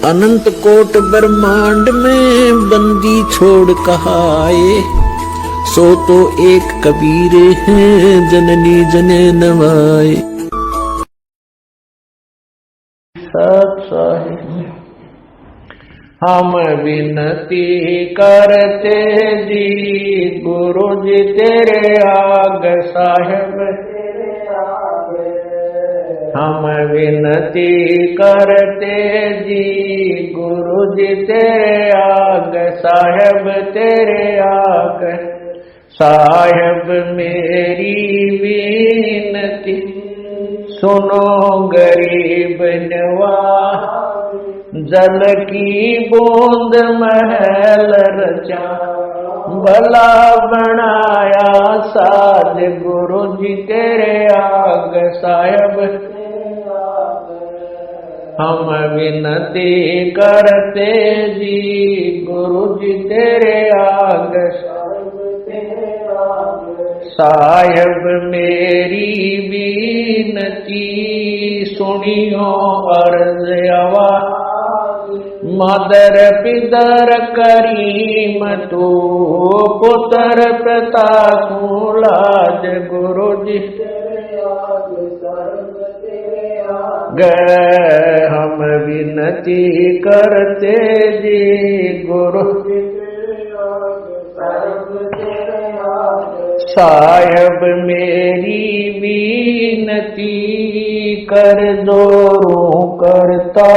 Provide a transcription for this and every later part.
अनंत coat ब्रह्मांड में बंदी छोड़ कहाए, सो तो एक कबीर हैं जननी जने नवाए। हम विनती करते जी गुरु जी तेरे आग साहेब, हम विनती करते जी गुरु जी तेरे आग साहेब तेरे आग। साहेब मेरी विनती सुनो गरीब नवाज, जल की बूंद महल रचा भला बनाया साज गुरु जी तेरे आग साहेब। हम विनती करते जी गुरु जी तेरे आग साहेब मेरी विनती सुनियो अर्ज आवाज। मदर पिदर करीम तू पुत्र पिता को लाज गुरु जी गए। हम विनती करते जी गुरु साहेब मेरी विनती कर जोरों करता,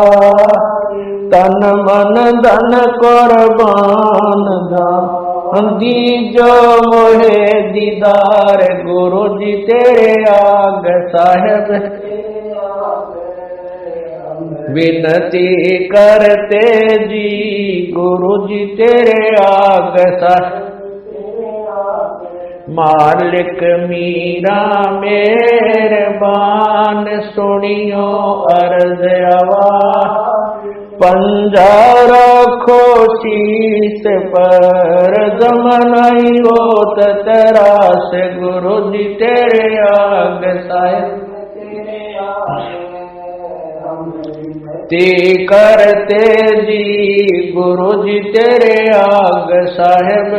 तन मन धन कुर्बान दा दीजो मोहे दीदार गुरु जी तेरे आग साहेब। विनती करते जी गुरु जी तेरे आग साहेब। मालिक मीरा मेहरबान सुनियो अर्ज आवाज। पंजा रखो शीस पर जमनाई होत तरास गुरु जी तेरे आग साहेब। ते करते जी गुरु जी तेरे आग साहेब।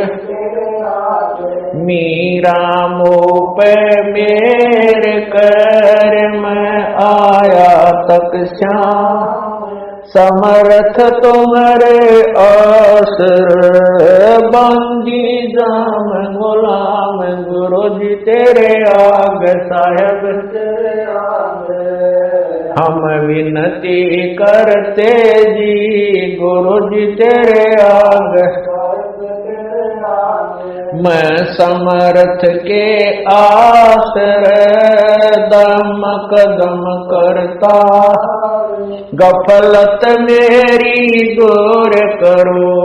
मीरा मोह पे मेरे कर मैं आया तक श्याम, समर्थ तुम्हारे आसर बंदी जाम गुलाम गुरु जी तेरे आग साहेब। हम विनती करते जी गुरु जी तेरे आग। मैं समर्थ के आसर दम कदम करता, गफलत मेरी दूर करो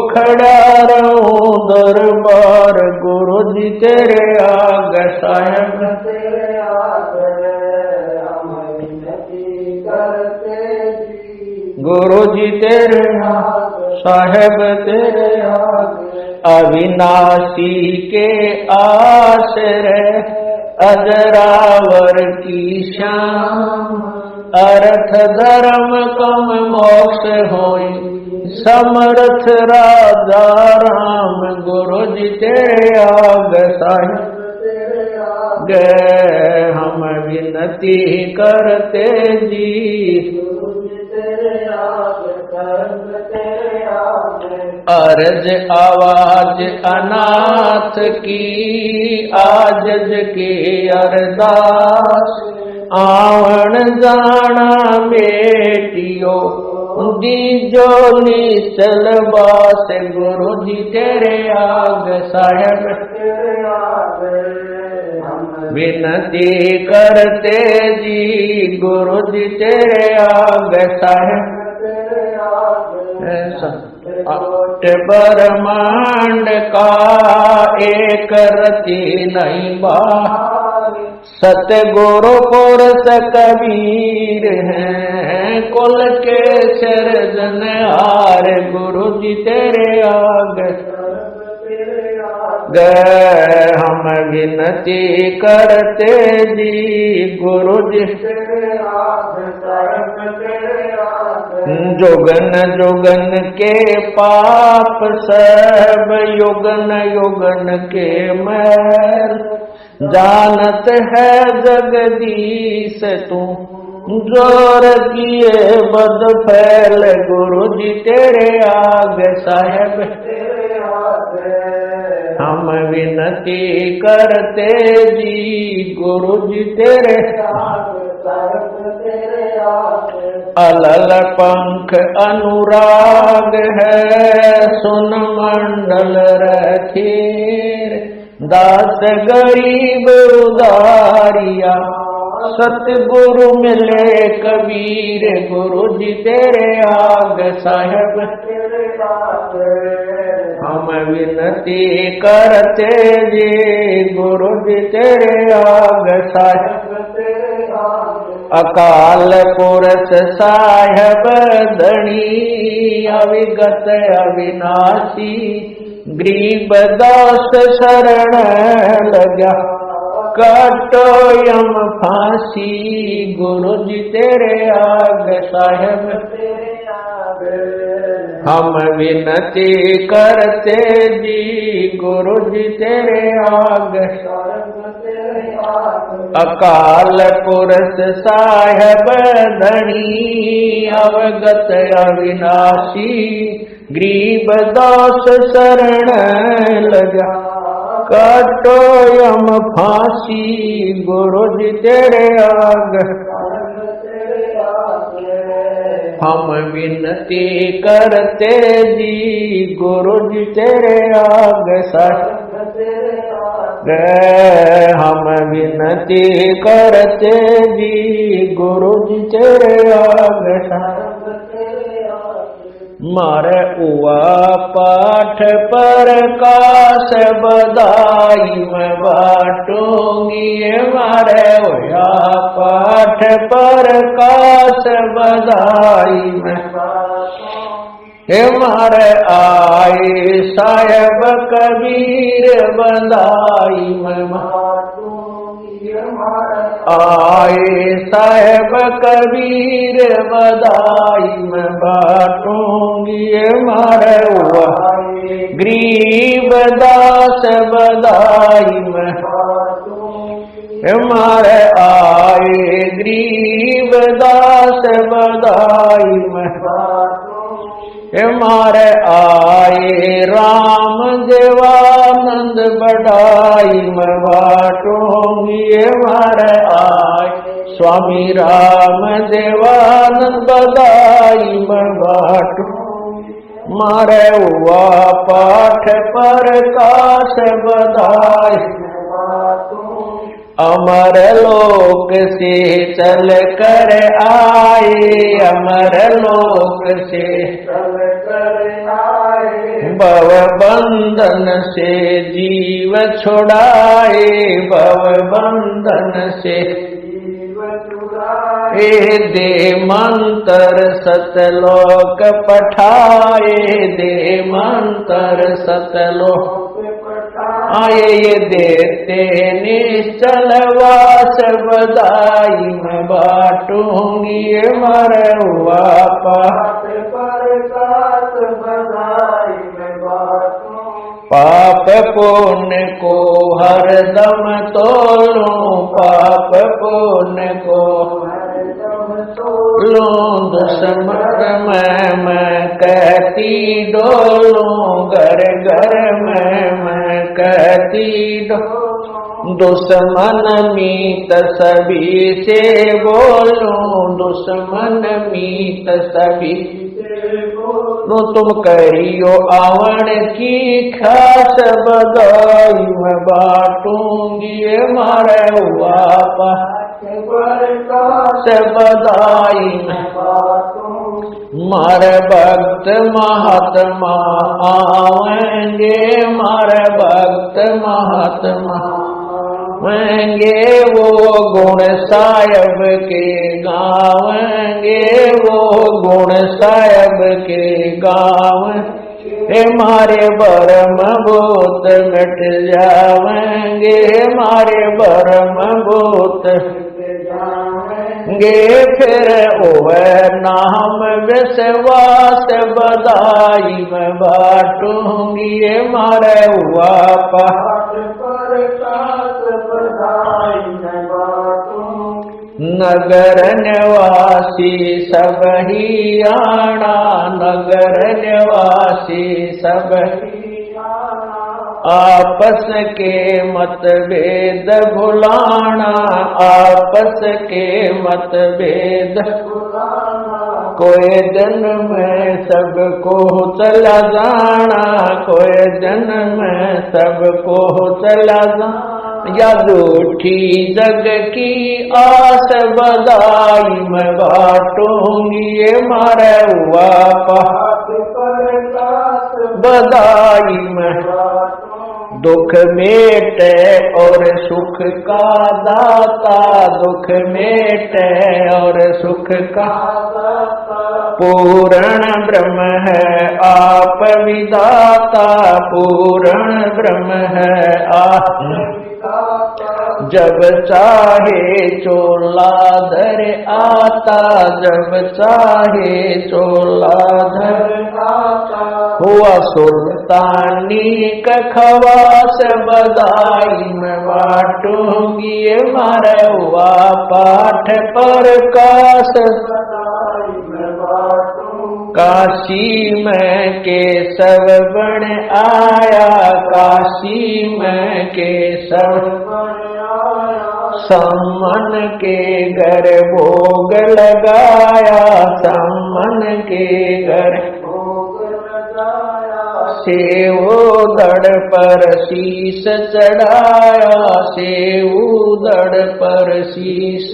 खड़ा रहूं दरबार गुरु जी तेरे आग साहेब। गुरु जी तेरे साहेब तेरे आग। अविनाशी के आश्रय अजरावर की शान, अर्थ धर्म कम मोक्ष होई समर्थ राजा राम गुरु जी तेरे आग साहेब। गए हम विनती करते जी अर्ज आवाज अनाथ की आजज की अरदास। आवण जाना बेटियो दीजो निश्चल बास गुरु जी तेरे आग साहेब। विनती करते जी गुरु जी तेरे आग साहेब। ब्रह्मांड का एक रति नहीं बा, सतगुरु पुरुष कबीर हैं कुल के सिरजनहार गुरु जी तेरे आग। गए हम विनती करते जी गुरु जी जुगन जुगन के पाप सब युगन युगन के मैल जानत है जगदीश तू जोर किए बद फैल गुरु जी तेरे आगे साहेब हम विनती करते जी गुरु जी तेरे अलल पंख अनुराग है सुन मंडल रखीर दास गरीब उदारिया सतगुरु मिले कबीर गुरु जी तेरे आग साहेब हम विनती करते जी गुरु जी तेरे आग साहेब अकाल पुरुष साहेब धनी अविगत अविनाशी गरीब दास शरण लगा काटो यम फांसी गुरु जी तेरे आग साहेब हम विनती करते जी गुरु जी तेरे आग अकाल पुरुष साहेब धनी अवगत अविनाशी गरीब दास शरण लगा काटो यम फांसी गुरु जी तेरे आग हम विनती करते जी गुरु जी तेरे आग हम विनती करते जी गुरु जी तेरे आग मारे उआ पाठ पर काश बधाई मैं बाटूंगी मारे उआ पाठ पर काश बधाई मैं मारे आए साहेब कबीर बधाई मैं आए साहेब कबीर बधाई मैं बाटूंगी मारे हुआ गरीब दास बधाई मैं मारे आए गरीब दास बधाई मैं मारे आए राम देवानंद बढ़ाई मैं बाटूंगी मारे आए स्वामी राम देवानंद बढ़ाई मैं बाटूंगी मारे हुआ पाठ पर काश बधाई अमर लोक से चल कर आए अमर लोक से चल कर आए भव बंधन से जीव छुड़ाए भव बंधन से जीव छुड़ाए दे मंत्र सतलोक पठाए दे मंत्र सतलोक आए ये देते निश्चल वास बधाई मैं बाटूंगी मरे हुआ पाप पर काश बधाई मैं बाटूंगी पाप पुण्य को हरदम तोलूं पाप पुण्य को लूं दुश्मन मैं कहती डोलूं घर घर मैं कहती दुश्मन मीत सभी से बोलूं दुश्मन मीत सभी नो तुम करियो आवन की खास बधाई मैं बाटूंगी मारे हुआ पाठ पर काश बधाई मैं मारे भक्त महात्मा आवेंगे मारे भक्त महात्मा आवेंगे वो गुण साहेब के गावेंगे वो गुण साहेब के गाँव हे मारे भरम भूत मिट जावेंगे, मारे भरम भूत गे फिर ओवे नाम विश्वास बधाई मैं बाटूंगी, ये मारे हुआ पाठ प्रकाश बधाई मैं बाटूंगी। नगर निवासी सब ही आना, नगर निवासी सब आपस के मतभेद भुलाना, आपस के मतभेद भुलाना। कोई दिन में सबको चला जाना, कोई दिन में सबको चला जाना। या झूठी जग की आस बधाई मैं बाटूंगी, ये मारे हुआ पाठ प्रकाश बधाई मैं। दुख मेटे और सुख का दाता, दुख मेटे और सुख का पूर्ण ब्रह्म है आप विदाता, पूर्ण ब्रह्म है आप। जब चाहे चोला धर आता, जब चाहे चोला धर आता। हुआ सुल्तानी का खवास बधाई मैं बाटूंगी, ये मारे हुआ पाठ प्रकाश बधाई मैं बाटूंगी। काशी में केशव बन आया, काशी में केशव सम्मन के घर भोग लगाया, सम्मन के घर भोग लगाया। सेवोदड़ पर शीश चढ़ाया, सेवोदड़ पर शीश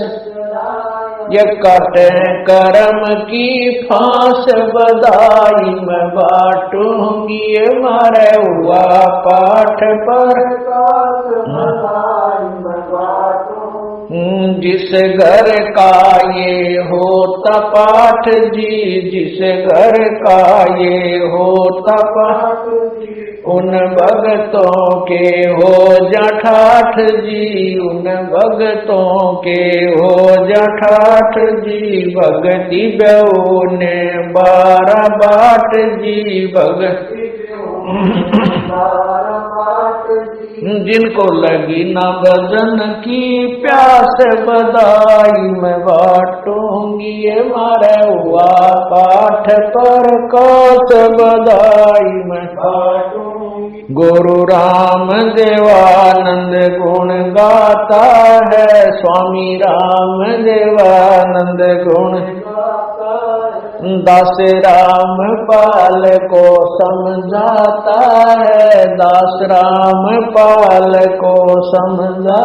ये कटे कर्म की फांस बधाई मैं बाटूंगी, ये मारे हुआ पाठ प्रकाश बधाई मैं बाटूंगी। जिस घर का ये होता पाठ जी, जिस घर का ये होता पाठ जी, उन भगतों के हो जठाठ जी, उन भगतों के हो जठाठ जी। भगति बेऊ ने 12 बाट जी, भगति जिनको लगी ना भजन की प्यास बधाई मैं बाटूंगी, ये मारे हुआ पाठ प्रकाश बधाई मैं बाटूंगी। गुरु राम देवानंद गुण गाता है, स्वामी राम देवानंद गुण दास राम पाल को समझाता है, दास राम पाल को समझा।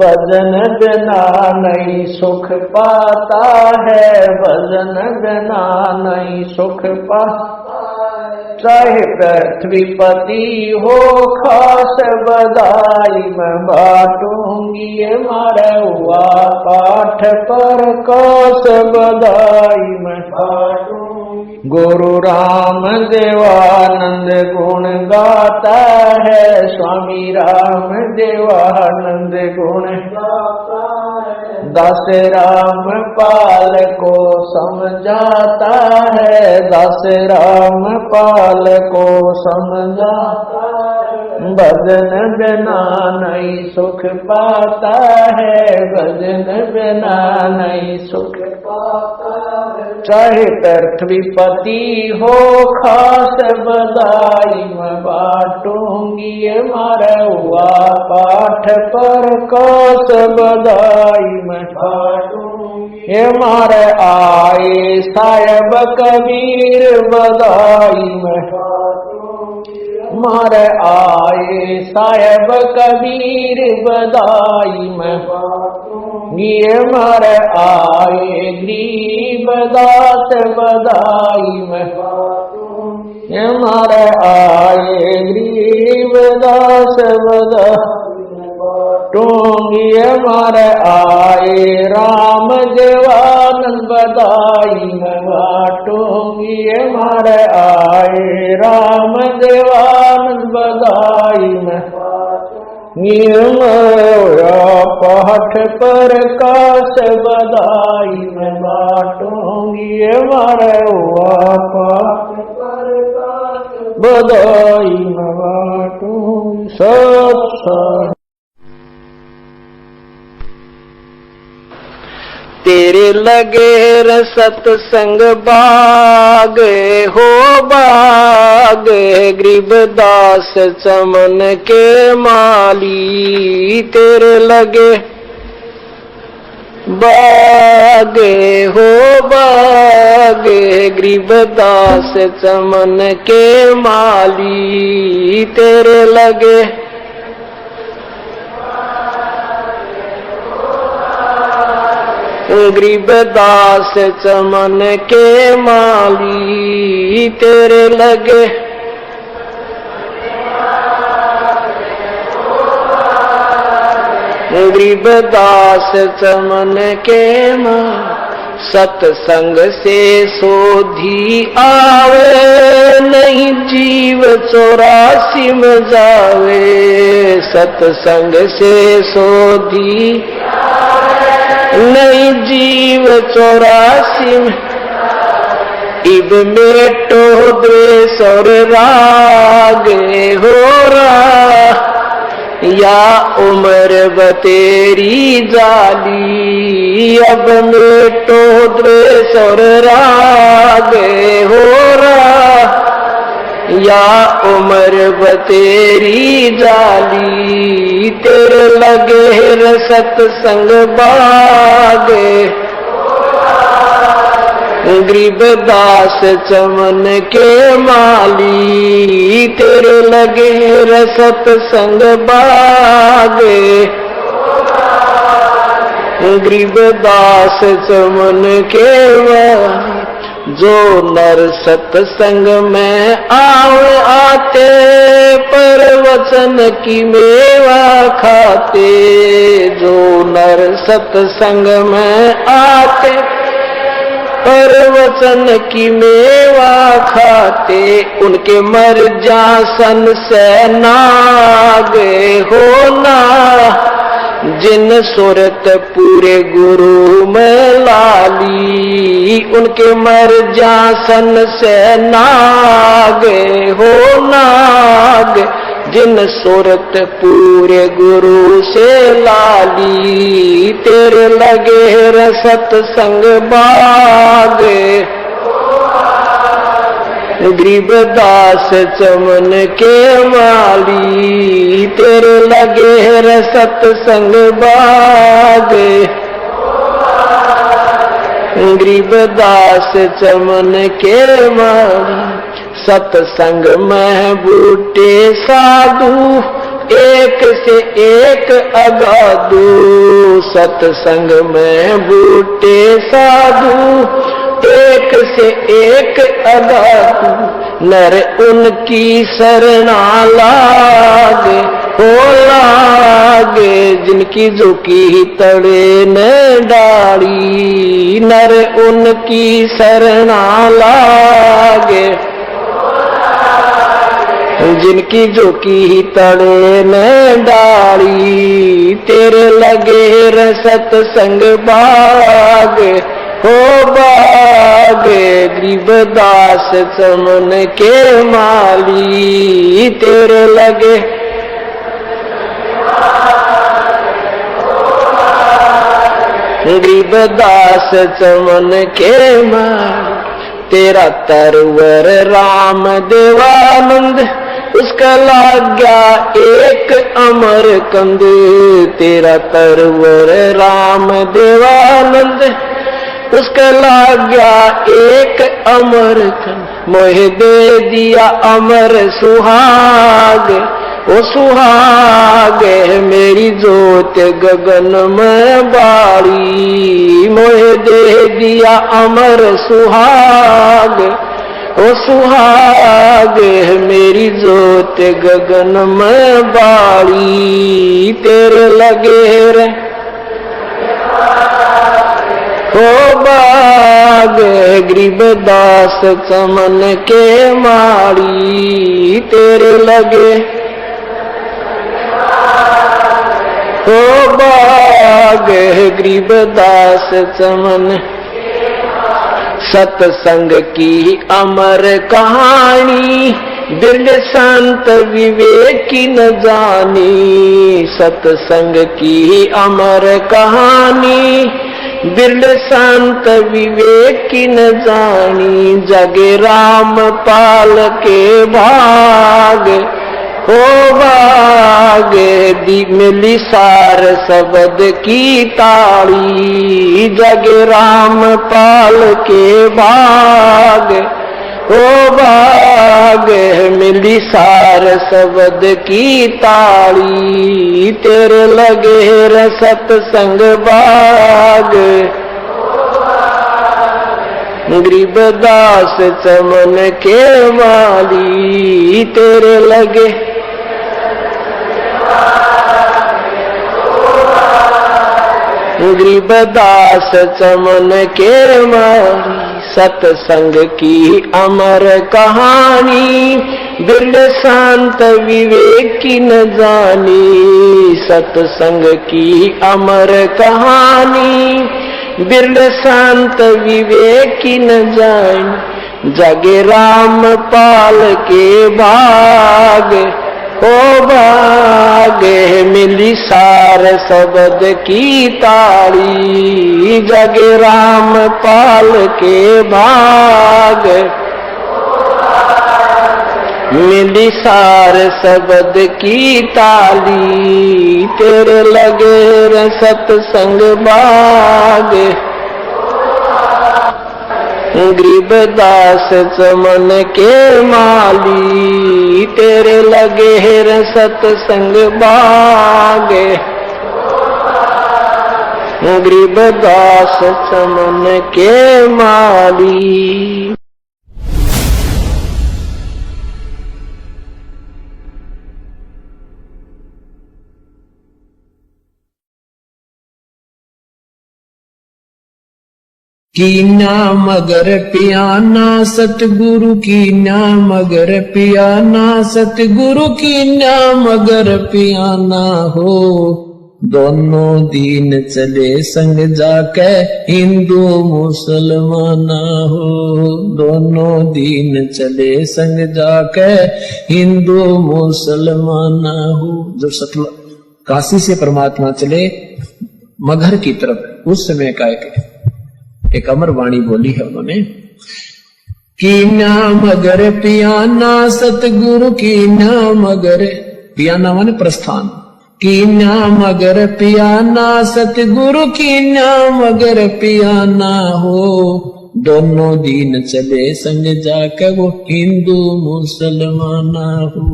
भजन बिना नहीं सुख पाता है, भजन बिना नहीं सुख पाता। चाहे पृथ्वीपति हो खास बधाई मैं बाटूंगी, ये मारे हुआ पाठ प्रकाश बधाई मैं बाटूंगी। गुरु राम देवानंद गुण गाता है, स्वामी राम देवानंद गुण गाता है। दास राम पाल को समझाता है, दास राम पाल को समझाता है। भजन बिना नहीं सुख पाता है, भजन बिना नहीं सुख पाता है। चाहे पृथ्वीपति हो खास बधाई मैं बाटूंगी, ये मारे हुआ पाठ प्रकाश बधाई मैं बाटूंगी। ये मारे आए साहेब कबीर बधाई मैं मारे आए साहेब कबीर बधाई मैं ये मारे आए गरीबदास बधाई मैं ये मारे आए गरीबदास बधाई बाटूंगी अमर आए राम देवानंद बधाई मैं बाटूंगी अमर आए राम देवानंद बधाई मैं पाठ पर काश बधाई मैं बाटूंगी हमारे पाठ पर बधाई मैं बाटूंगी सत्संग। तेरे लगे सत्संग बाग हो बाग गरीबदास चमन के माली तेरे लगे बागे हो बागे गरीबदास चमन के माली तेरे लगे गरीबदास चमन के माली तेरे लगे गरीबदास चमन के माली सत्संग से सोधी आवे नहीं जीव 84 में जावे सत्संग से सोधी नहीं जीव 84 में इब मेटो द्वेष और राग हो रहा या उम्र बतेरी जाली अब मेटो द्वेष और राग हो रहा या उम्र बतेरी जाली तेरे लगे सत्संग बागे गरीबदास चमन के माली तेरे लगे सत्संग बागे गरीबदास चमन के माली जो नर सत्संग में आते पर वचन की मेवा खाते जो नर सत्संग में आते पर वचन की मेवा खाते उनके मर जासन से नागे होना जिन सूरत पूरे गुरु में लाली उनके मर जासन से नागे हो नाग जिन सूरत पूरे गुरु से लाली तेरे लगे सत्संग बागे गरीबदास चमन के माली तेरे लगे सत्संग बागे गरीबदास चमन के माली सत्संग में बूटे साधु एक से एक अगाधु सत्संग में बूटे साधु एक से एक अगाधु नर उनकी शरणा लागे हो लागे जिनकी झुकी तड़े न डाली नर उनकी शरणा लागे जिनकी झुकी तड़े न डाली तेरे लगे सत्संग बागे हो बागे गरीबदास चमन के माली तेरे लगे गरीबदास चमन के माली तेरा तरवर राम देवानंद उसका लाग गया एक अमर कंद तेरा तरवर राम देवानंद उसका लाग गया एक अमर कंद मोहे दे दिया अमर सुहाग ओ सुहागे मेरी जोत गगन में बाड़ी मोहे दे दिया अमर सुहाग ओ सुहाग मेरी जोत गगन में बाड़ी, तेरे लगे रे ओ बाग गरीबदास चमन के माड़ी, तेरे लगे ओ बाग गरीबदास चमन। सत्संग की अमर कहानी बिरले संत विवेक की न जानी, सत्संग की अमर कहानी बिरले संत विवेक की न जानी। जगे राम पाल के भाग हो भाग, दी मिली सार शब्द की ताड़ी, जगे राम पाल के भाग हो भाग, मिली सार शब्द की ताड़ी, तेरे लगे रे सत्संग बाग। गरीबदास चमन के वाली, तेरे लगे गरीबदास चमन के मारी। सत्संग की अमर कहानी बिरले संत विवेक की न जानी, सत्संग की अमर कहानी बिरले संत विवेक की न जानी। जगे राम पाल के भाग ओ भाग, मिली सार शब्द की ताड़ी, जगे राम पाल के भाग, मिली सार शब्द की ताली, तेरे लगे रे सत्संग बाग। गरीबदास चमन के माली, तेरे लगे रे सत्संग बाग। गरीबदास चमन के माली। कीना मगर पियाना सतगुरु कीना मगर पियाना सतगुरु कीना मगर पियाना हो। दोनों दीन चले संग जाके हिंदू मुसलमाना हो। दोनों दीन चले संग जाके हिंदू मुसलमाना हो। जब सतल काशी से परमात्मा चले मगहर की तरफ, उस समय का एक अमर वाणी बोली है उन्होंने, कीना मगर पियाना सतगुरु कीना मगर, पियाना माने प्रस्थान, कीना मगर पियाना सतगुरु कीना मगर पियाना हो। दोनों दीन चले संग जाके वो हिंदू मुसलमाना हो।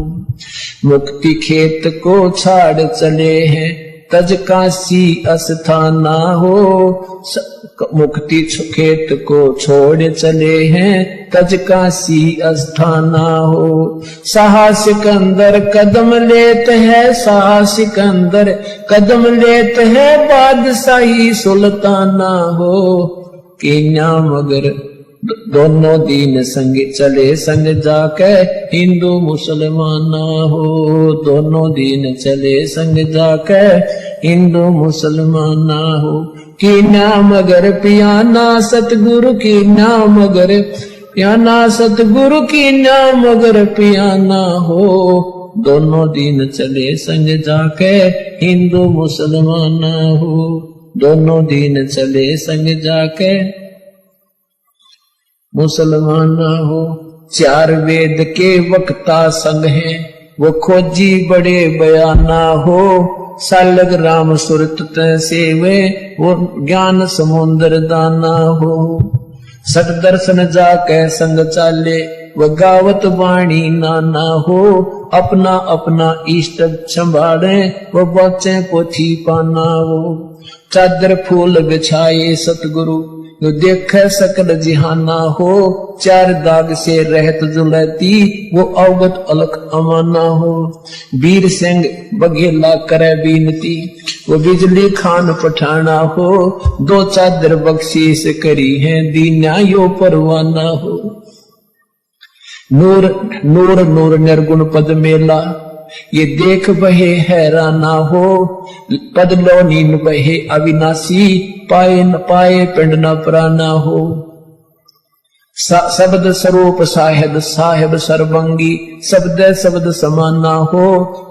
मुक्ति खेत को छाड़ चले हैं तज काशी अस्थाना हो। मुक्ति खेत को छोड़ चले हैं तज काशी अस्थाना हो। साहसिक अंदर कदम लेते हैं, साहसिक अंदर कदम लेते हैं बादशाही सुल्ताना हो। कीना मगर दोनों दीन संग चले संग जाके हिंदू मुसलमाना हो। दोनों दीन चले संग जाके हिंदू मुसलमाना हो। कीना मगर पियाना सतगुरु कीना मगर पियाना सतगुरु कीना मगर पियाना हो। दोनों दीन चले संग जाके हिंदू मुसलमाना हो। दोनों दीन चले संग जाके मुसलमाना हो। चार वेद के वक्ता संग हैं वो खोजी बड़े बयाना हो। सालग राम सुरत सेवे वो ज्ञान समुद्र दाना हो। सत दर्शन जाके संग चाले वो गावत वाणी नाना हो। अपना अपना इष्ट संभाले वो बचे पोथी पाना हो। चादर फूल बिछाए सतगुरु जो देख सकल जिहाना हो, चार दाग से रहत जुलती, वो अवगत अलख अमाना हो। वीर सिंह बघेला करे बीनती, वो बिजली खान पठाना हो, दो चादर बख्शीश करी है, दीना यो परवाना हो। नूर नूर नूर निर्गुण पद मेला, ये देख बहे हैराना हो, पद लो नीन बहे अविनाशी, पाए न पाए पिंड न प्राना हो। शब्द स्वरूप साहेब साहेब सर्वंगी, शब्द शब्द समाना हो,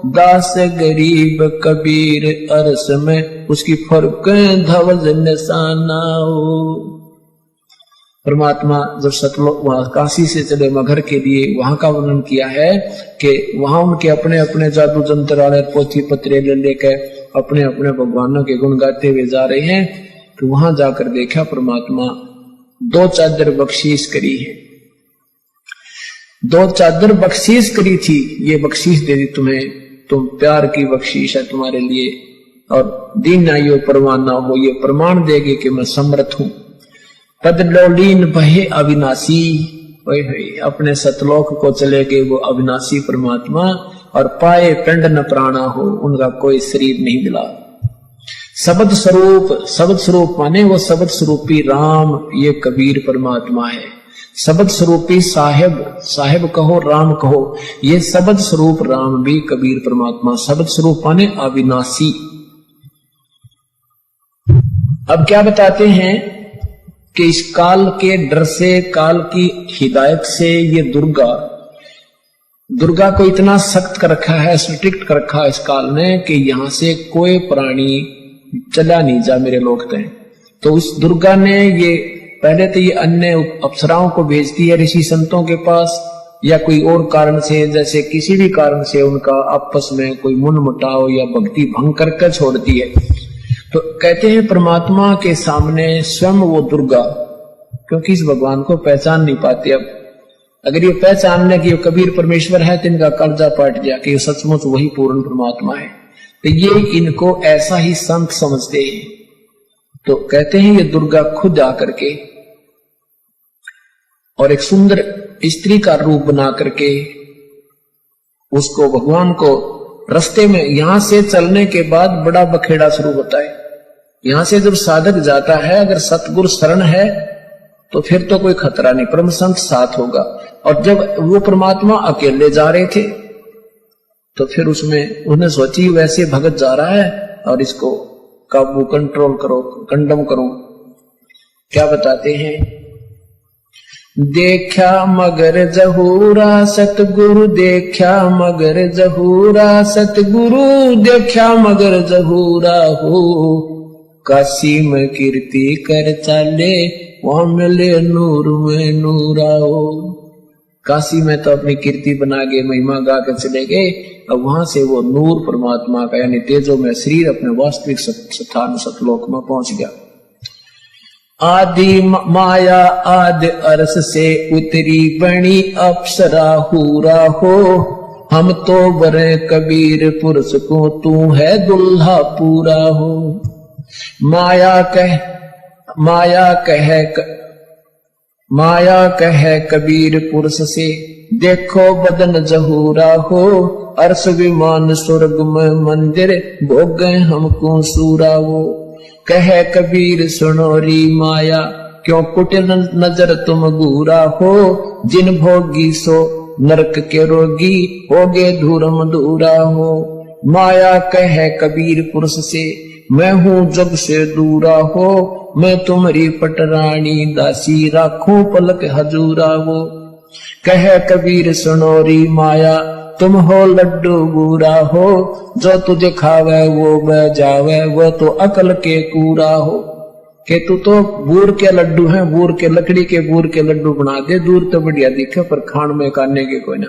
दास गरीब कबीर अरस में, उसकी फर्क धवज निशाना हो। परमात्मा जब सतलोक वहां काशी से चले मगहर के लिए, वहां का वर्णन किया है कि वहां उनके अपने अपने जादू जंत्र वाले पोथी पत्रे ले लेकर अपने अपने भगवानों के गुण गाते हुए जा रहे हैं। तो वहां जाकर देखा परमात्मा दो चादर बख्शीश करी है, दो चादर बख्शीश करी थी, ये बख्शीश दे दी तुम्हें, तुम प्यार की बख्शीश है तुम्हारे लिए, और दीन आयो परवाना हो, ये प्रमाण देगी कि मैं समर्थ हूं। पद लोलीन बहे अविनाशी, अपने सतलोक को चले गए वो अविनाशी परमात्मा, और पाए पिंड न प्राणा हो, उनका कोई शरीर नहीं मिला। शब्द स्वरूप, शब्द स्वरूप माने वो शब्द स्वरूपी राम, ये कबीर परमात्मा है। शब्द स्वरूपी साहेब, साहेब कहो राम कहो, ये शब्द स्वरूप राम भी कबीर परमात्मा। शब्द स्वरूप माने अविनाशी। अब क्या बताते हैं कि इस काल के डर से, काल की हिदायत से, ये दुर्गा को इतना सख्त कर रखा है, स्ट्रिक्ट कर रखा है इस काल ने, कि यहां से कोई प्राणी चला नहीं जा मेरे लोग तय। तो उस दुर्गा ने ये पहले तो ये अन्य अप्सराओं को भेजती है ऋषि संतों के पास, या कोई और कारण से, जैसे किसी भी कारण से उनका आपस में कोई मन मुटाव या भक्ति भंग करके छोड़ती है। तो कहते हैं परमात्मा के सामने स्वयं वो दुर्गा, क्योंकि इस भगवान को पहचान नहीं पाते। अब अगर ये पहचान ले कि ये कबीर परमेश्वर है तो इनका कर्जा पाट गया कि ये सचमुच वही पूर्ण परमात्मा है, तो ये इनको ऐसा ही संत समझते हैं। तो कहते हैं ये दुर्गा खुद आकर के और एक सुंदर स्त्री का रूप बना करके उसको, भगवान को रास्ते में, यहां से चलने के बाद बड़ा बखेड़ा शुरू होता है। यहां से जब साधक जाता है, अगर सतगुरु शरण है तो फिर तो कोई खतरा नहीं, परम संत साथ होगा। और जब वो परमात्मा अकेले जा रहे थे तो फिर उसमें उन्हें सोची वैसे भगत जा रहा है और इसको काबू, कंट्रोल करो, कंडम करो। क्या बताते हैं, देखा मगर जहूरा सतगुरु, देखा मगर जहूरा सतगुरु, देखा मगर जहूरा हो, काशी में कीर्ति कर चाले, वहां मिले नूर में नूरा हो। काशी में तो अपनी कीर्ति बना के महिमा गा के चले गए, अब वहां से वो नूर परमात्मा का यानी तेजो में शरीर अपने वास्तविक स्थान सतलोक में पहुंच गया। आदि माया आदि अरस से उतरी बनी अप्सरा हूरा हो, हम तो बरे कबीर पुरुष को, तू है दुल्हा पूरा हो। माया कहे कबीर पुरुष से, देखो बदन जहूरा हो, अर्श विमान स्वर्ग में मंदिर, भोगे हमको सूरा हो। कहे कबीर सुनो री माया, क्यों कुटिल नजर तुम घूरा हो, जिन भोगी सो नरक के रोगी, होगे धूरम दूरा हो। माया कहे कबीर पुरुष से, मैं हूँ जग से दूरा हो, मैं तुम्हारी पटरानी दासी, राखूं पलक हजूरा हो। कहे कबीर सुनो री माया, तुम हो लड्डू बूरा हो, जो तुझे खावे वो बह जावे, वो तो अकल के कूरा हो। कि तू तो बूर के लड्डू है, बूर के लकड़ी के बूर के लड्डू बना दे, दूर तो बढ़िया दिखे पर खान में काटने के कोई ना।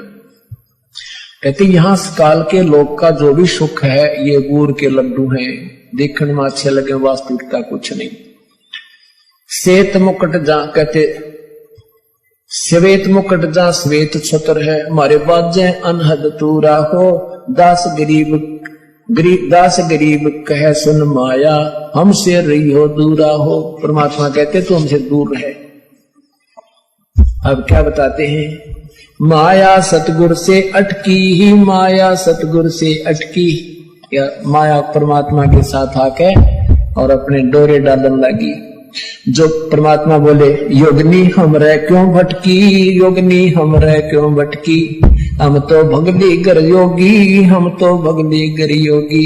कहते यहाँ काल के लोग का जो भी सुख है ये बूर के लड्डू हैं, देखने में अच्छे लगे, वास्तविकता कुछ नहीं। श्वेत मुकुट जा, कहते श्वेत मुकुट जा श्वेत छत्र है, हमारे बाजे अनहद तूरा हो, दास गरीब दास गरीब कह सुन माया, हमसे रही हो दूरा हो। परमात्मा कहते तो हमसे दूर रहे। अब क्या बताते हैं, माया सतगुर से अटकी ही, माया सतगुर से अटकी। या माया परमात्मा के साथ आके और अपने डोरे डालन लगी। जो परमात्मा बोले योगनी हमरे क्यों भटकी, योगनी हमरे क्यों भटकी, हम तो भगली गर योगी, हम तो भगली गर योगी,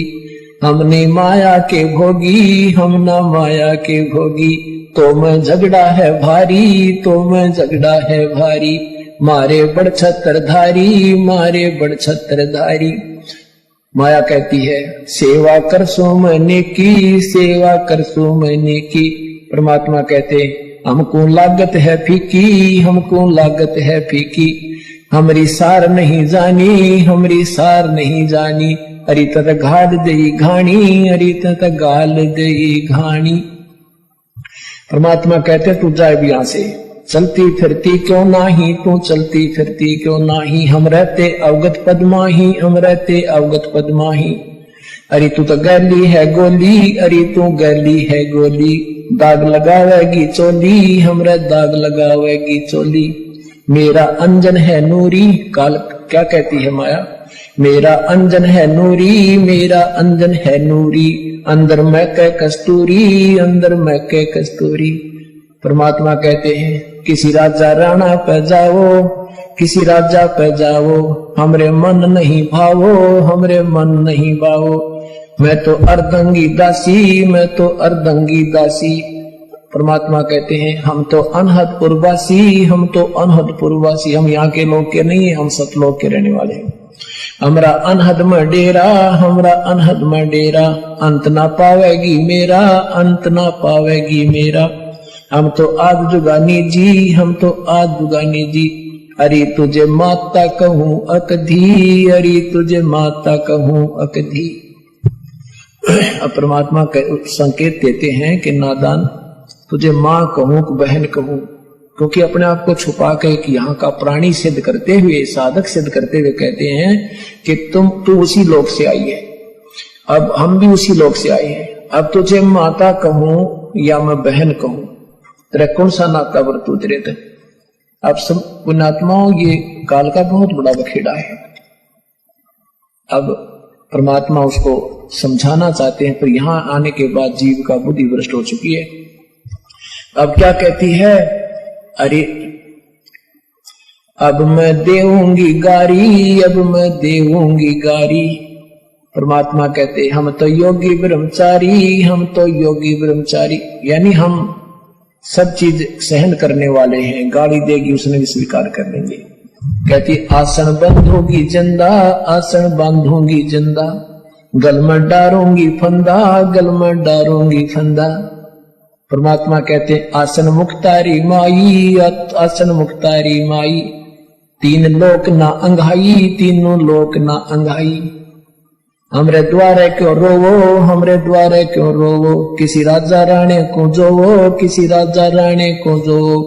हमने माया के भोगी, हम ना माया के भोगी, तो मैं झगड़ा है भारी, तो मैं झगड़ा है भारी, मारे बड़ छत्रधारी, मारे बड़ छत्रधारी। माया कहती है सेवा कर सो मैंने की, सेवा कर सो मैंने की। परमात्मा कहते हमको लागत है फीकी, हमको लागत है फीकी, हमरी सार नहीं जानी, हमरी सार नहीं जानी, अरी तत घाल दई घाणी, अरी तत गाल दई घाणी। परमात्मा कहते तू जाए भी यहां से, चलती फिरती क्यों नाही, तू चलती फिरती क्यों नाही, हम रहते अवगत पद्माही, हम रहते अवगत पद्माही, अरे तू तो गैली है गोली, अरे तू गैली है गोली, दाग लगावेगी चोली, हमरा दाग लगावेगी चोली, मेरा अंजन है नूरी। काल क्या कहती है माया, मेरा अंजन है नूरी, मेरा अंजन है नूरी, अंदर मैं कै कस्तूरी, अंदर मैं कै कस्तूरी। परमात्मा कहते हैं किसी राजा राणा पे जाओ, किसी राजा पे जाओ, हमरे मन नहीं भावो, हमरे मन नहीं भावो, मैं तो अर्धंगी दासी, मैं तो अर्धंगी दासी। परमात्मा कहते हैं हम तो अनहदपुर वासी, हम तो अनहदपुर वासी, हम यहाँ के लोग के नहीं है, हम सतलोक के रहने वाले हैं। हमरा अनहद में डेरा, हमरा अनहद में डेरा, अंत ना पावेगी मेरा, अंत ना पावेगी मेरा, हम तो आज जुगानी जी, हम तो आज जुगानी जी, अरे तुझे माता कहूँ अकधी, अरे तुझे माता कहूँ अकधी। परमात्मा संकेत देते हैं कि नादान तुझे माँ कहूँ कि बहन कहूँ, क्योंकि अपने आप को छुपा के कि यहाँ का प्राणी सिद्ध करते हुए, साधक सिद्ध करते हुए कहते हैं कि तू उसी लोक से आई है, अब हम भी उसी लोक से आए हैं, अब तुझे माता कहूँ या मैं बहन कहूँ, तेरा कौन सा नाता वर्तू तेरे तक। अब सब पुण्यात्माओं ये काल का बहुत बड़ा बखेड़ा है। अब परमात्मा उसको समझाना चाहते हैं, पर यहाँ आने के बाद जीव का बुद्धि भ्रष्ट हो चुकी है। अब क्या कहती है, अरे अब मैं देऊंगी गारी, अब मैं देऊंगी गारी। परमात्मा कहते हम तो योगी ब्रह्मचारी, हम तो योगी ब्रह्मचारी, यानी हम सब चीज सहन करने वाले हैं, गाली देगी उसने भी स्वीकार कर लेंगे। कहती आसन बंधोगी जिंदा, आसन बांधूंगी जिंदा, गल में डारूंगी फंदा, गल में डारूंगी फंदा। परमात्मा कहते आसन मुक्तारी माई, आसन मुक्तारी माई, तीन लोक ना अंघाई, तीनों लोक ना अंघाई, हमरे द्वारे क्यों रोवो, हमरे द्वारे क्यों रोवो, किसी राजा राणे को जोवो, किसी राजा राणे को जोवो,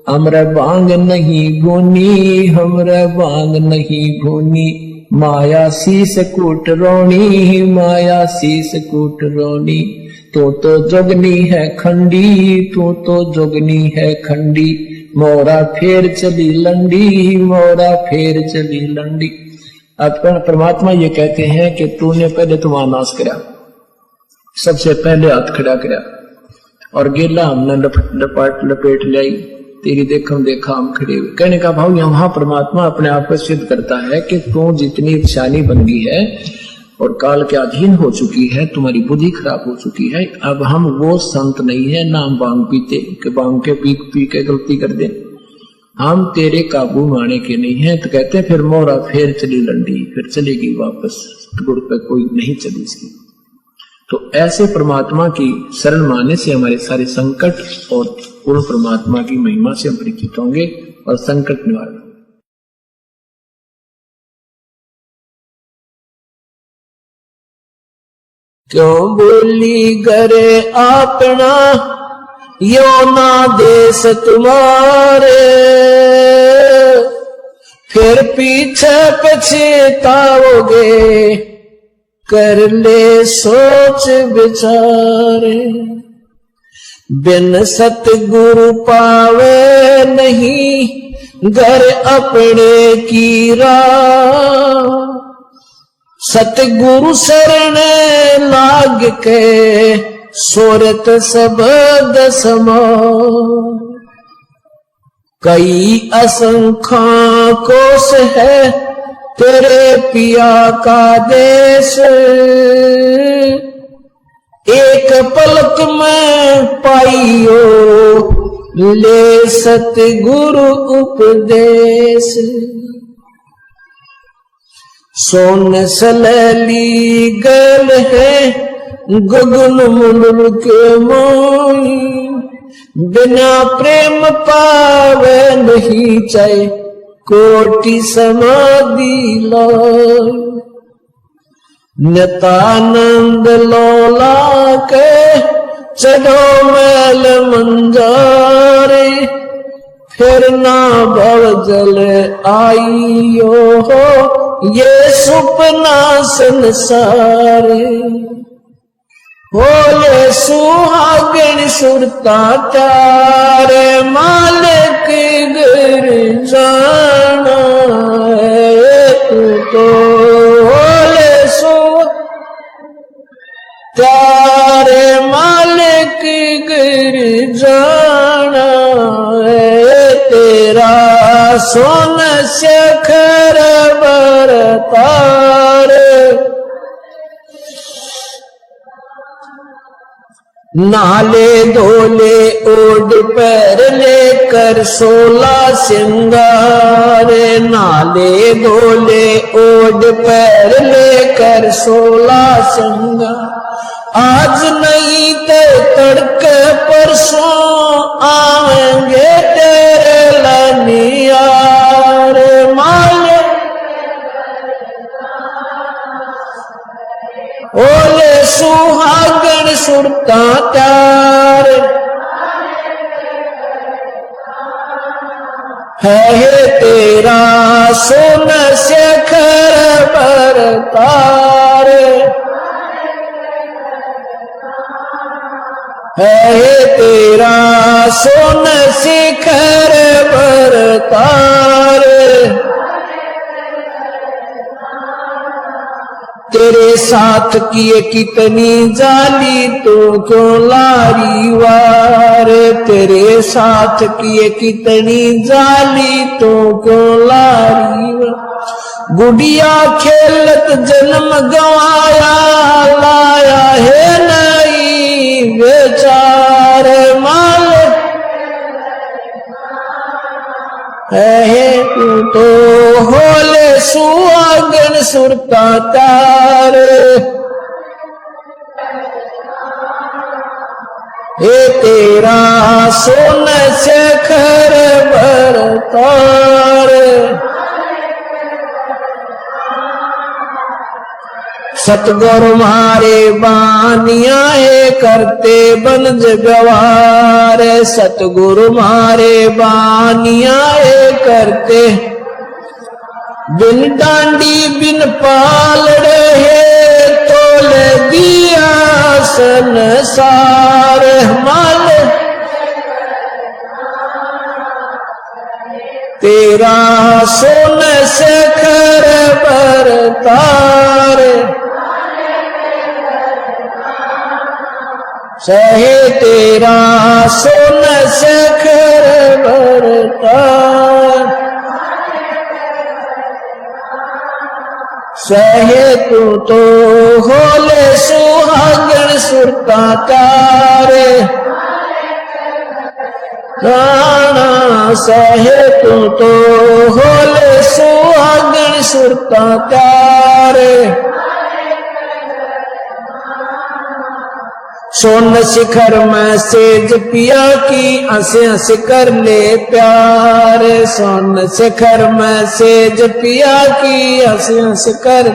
हमरे बांग नहीं गोनी, हमरे बांग नहीं गोनी, माया शीस कूट रोनी, माया शीस कूट रोनी, तो जोगनी है खंडी, तो जोगनी है खंडी, मोरा फेर चली लंडी, मोरा फेर चली लंडी। अब परमात्मा ये कहते हैं कि तूने पहले तुम्हारा नाश करा, सबसे पहले हाथ खड़ा करा और गेला हमने लपेट लाई, तेरी देखम देखा हम खड़े हुए। कहने का भाव यहाँ परमात्मा अपने आप को सिद्ध करता है कि तू जितनी शानी बन गई है और काल के अधीन हो चुकी है, तुम्हारी बुद्धि खराब हो चुकी है। अब हम वो संत नहीं है ना हम बांग पीते कि बांग के पी के गलती कर दे, हम तेरे काबू में आने के नहीं है। तो कहते हैं फिर मोरा फेर चली लंडी, फिर चलेगी वापस, गुड़ पे कोई नहीं चली इसकी। तो ऐसे परमात्मा की शरण माने से हमारे सारे संकट और पूर्ण परमात्मा की महिमा से हम परिचित होंगे और संकट निवारण। क्यों बोली करे अपना यो ना देश तुम्हारे, फिर पीछे पछताओगे कर ले सोच विचारे। बिन सतगुरु पावे नहीं घर अपने की राह। सतगुरु शरण लाग के सोरत सबद समान। कई असंख्या कोस है तेरे पिया का देश। एक पलक में पाइयो ले सतगुरु उपदेश। सोन सलैली गल है गगन मुंडल के मोई। बिना प्रेम पावे नहीं चाहे कोटि समाधि लाई। नितानंद लोला के चढ़ो मैल मंजारे। फिर ना भव जल आइयो हो ये सुपना संसारे। होले सुहागन सुरता तारे मालिक गिर जाना है तू तो। होले तारे मालिक गिर जाना है तेरा सोन शेखर बरतार। नाले धोले ओढ़ पैर लेकर 16 सिंगार। नाले धोले ओढ़ पैर लेकर 16 सिंगार। आज नहीं ते तड़के परसों आएंगे तेरे लनियार। माले ओले सुहागन सुरता तार। है तेरा सोन शेखर बरतार। है तेरा सोन शेखर बरतार। तेरे साथ किए कितनी जाली तो क्यों लारी वार। तेरे साथ किए कितनी जाली तो क्यों लारी वार। गुड़िया खेलत जन्म गवाया लाया है नई बेचार। माल है तू तो होले सुहागन सुरता तार। हे तेरा सोन शेखर बरतार। सतगुरु मारे बानिया है करते बन जगवार। सतगुरु मारे बानिया है करते बिन डांडी बिन पालड़े है तोल दिया संसार। माल तेरा सोन शेखर बरतार। सहे तेरा सोन शेखर बरतार। सहे तू तो होले सुहागन सुरता तार। राणा सहे तू तो होले सुहागन सुरता तार। सोन शिखर में सेज पिया की हंसे हंस कर ले प्यार। सोन शिखर में सेज पिया की हंसे हंस कर।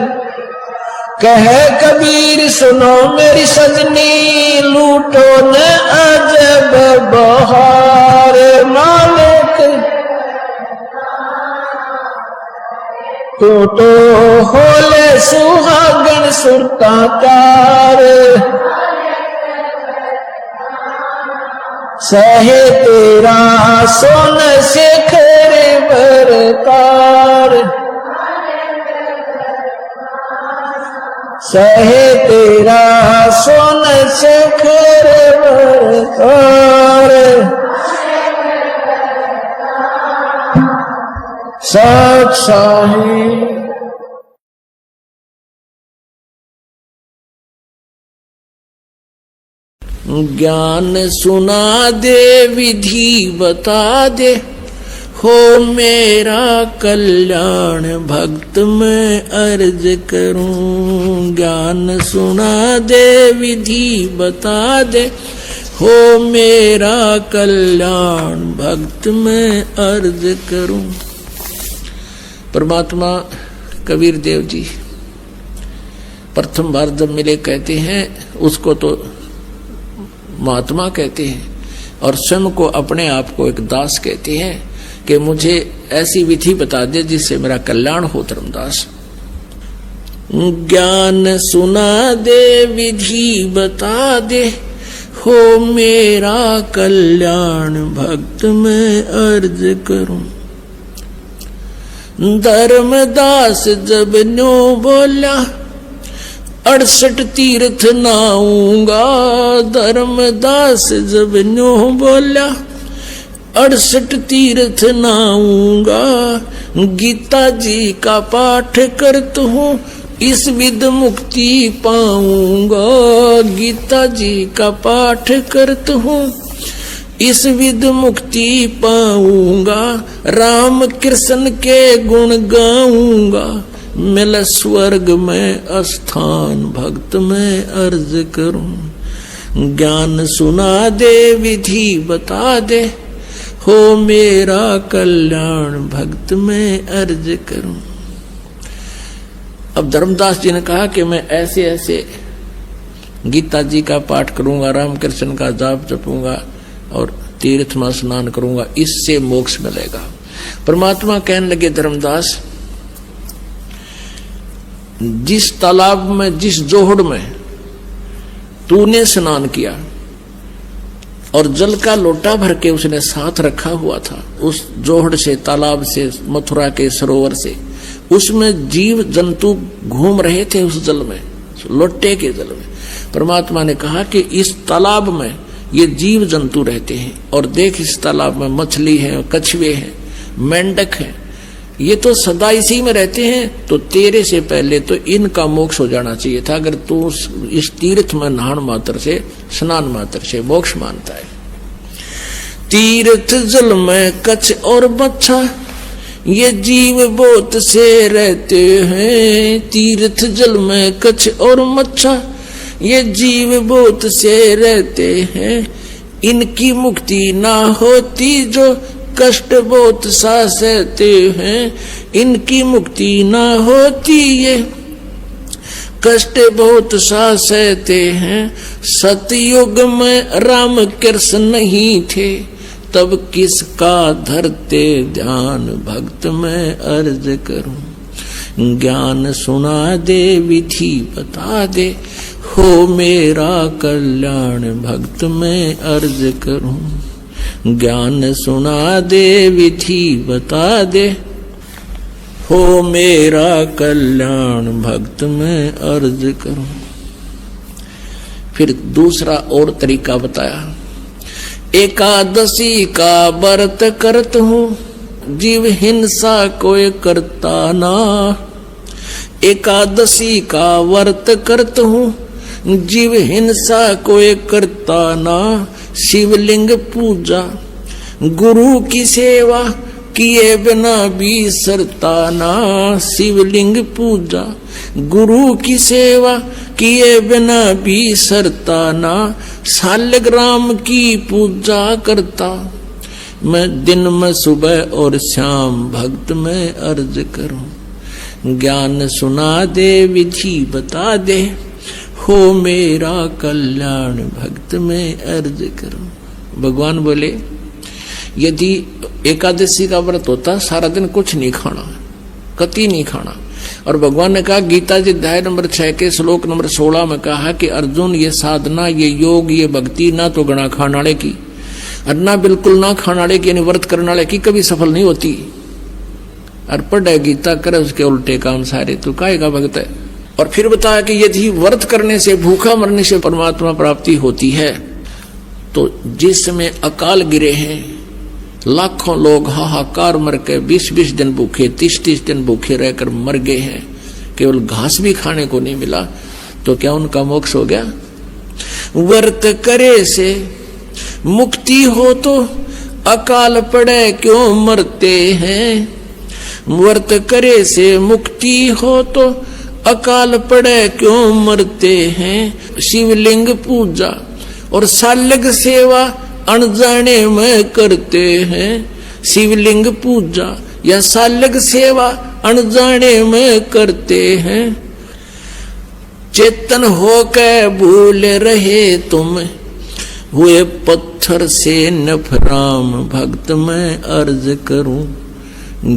कहे कबीर सुनो मेरी सजनी लूटो न अजब बहार। मालिक तू तो होले सुहागन सुरता चार सहे तेरा सोन शेखर बरतार सहे तेरा सोन शेखर बरतार सच साही ज्ञान सुना दे विधि बता दे हो मेरा कल्याण भक्त मैं अर्ज करूं। ज्ञान सुना दे विधि बता दे हो मेरा कल्याण भक्त मैं अर्ज करूं। परमात्मा कबीर देव जी प्रथम बार जब मिले कहते हैं उसको तो महात्मा कहते हैं और स्वयं को अपने आप को एक दास कहते हैं कि मुझे ऐसी विधि बता दे जिससे मेरा कल्याण हो धर्मदास। ज्ञान सुना दे विधि बता दे हो मेरा कल्याण भक्त मैं अर्ज करूं। धर्मदास जब न्यो बोला 68 तीर्थ नाऊंगा। धर्मदास जब न्यो बोला 68 तीर्थ नाऊंगा। गीता जी का पाठ करता हूँ इस विद मुक्ति पाऊंगा। गीता जी का पाठ करता हूँ इस विद मुक्ति पाऊंगा। राम कृष्ण के गुण गाऊंगा मिल स्वर्ग में स्थान भक्त में अर्ज करूं। ज्ञान सुना दे विधि बता दे हो मेरा कल्याण भक्त में अर्ज करूं। अब धर्मदास जी ने कहा कि मैं ऐसे ऐसे गीता जी का पाठ करूंगा, राम कृष्ण का जाप जपूंगा और तीर्थ में स्नान करूंगा, इससे मोक्ष मिलेगा। परमात्मा कहने लगे धर्मदास जिस तालाब में जिस जोहड़ में तूने स्नान किया और जल का लोटा भर के उसने साथ रखा हुआ था, उस जोहड़ से तालाब से मथुरा के सरोवर से उसमें जीव जंतु घूम रहे थे उस जल में, लोटे के जल में। परमात्मा ने कहा कि इस तालाब में ये जीव जंतु रहते हैं और देख इस तालाब में मछली है, कछुए हैं, मेंढक है, ये तो सदा इसी में रहते हैं। तो तेरे से पहले तो इनका मोक्ष हो जाना चाहिए था अगर तू इस तीर्थ में नहान मात्र से स्नान मात्र से मोक्ष मानता है। तीर्थ जल में कछ और बच्चा ये जीव बहुत से रहते हैं। तीर्थ जल में कछ और मच्छा ये जीव बहुत से रहते हैं। इनकी मुक्ति ना होती जो कष्ट बहुत सा सहते हैं। इनकी मुक्ति ना होती ये कष्ट बहुत सा सहते हैं। सतयुग में राम कृष्ण नहीं थे तब किसका धरते ध्यान भक्त में अर्ज करूं। ज्ञान सुना दे विधि बता दे हो मेरा कल्याण भक्त में अर्ज करूं। ज्ञान सुना दे विधि बता दे हो मेरा कल्याण भक्त में अर्ज करूं। फिर दूसरा और तरीका बताया। एकादशी का व्रत करत हूँ जीव हिंसा कोई करता ना। एकादशी का व्रत करत हूँ जीव हिंसा कोई करता ना। शिवलिंग पूजा गुरु की सेवा किए बिना बिसरता ना। शिवलिंग पूजा गुरु की सेवा किए बिना बिसरता ना। शालिग्राम की पूजा करता मैं दिन में सुबह और शाम भक्त में अर्ज करूं। ज्ञान सुना दे विधि बता दे हो मेरा कल्याण भक्त में अर्ज करूं। भगवान बोले यदि एकादशी का व्रत होता सारा दिन कुछ नहीं खाना, कति नहीं खाना। और भगवान ने कहा गीता जी अध्याय नंबर 6 के श्लोक नंबर 16 में कहा कि अर्जुन ये साधना, ये योग, ये भक्ति ना तो गणा खाने वाले की और ना बिल्कुल ना खाने वाले की, यानी व्रत करने वाले की कभी सफल नहीं होती। और पढ़े गीता करे उसके उल्टे काम सारे, तो काहे का भक्त है। और फिर बताया कि यदि व्रत करने से, भूखा मरने से परमात्मा प्राप्ति होती है, तो जिसमें अकाल गिरे हैं लाखों लोग हाहाकार मर के 20-20 दिन भूखे, 30-30 दिन भूखे रहकर मर गए हैं, केवल घास भी खाने को नहीं मिला, तो क्या उनका मोक्ष हो गया? व्रत करे से मुक्ति हो तो अकाल पड़े क्यों मरते हैं। व्रत करे से मुक्ति हो तो अकाल पड़े क्यों मरते हैं। शिवलिंग पूजा और सालग सेवा अनजाने में करते हैं। शिवलिंग पूजा या सालग सेवा अनजाने में करते हैं। चेतन होकर भूल रहे तुम, हुए पत्थर से नफराम। भक्त मैं अर्ज करूं,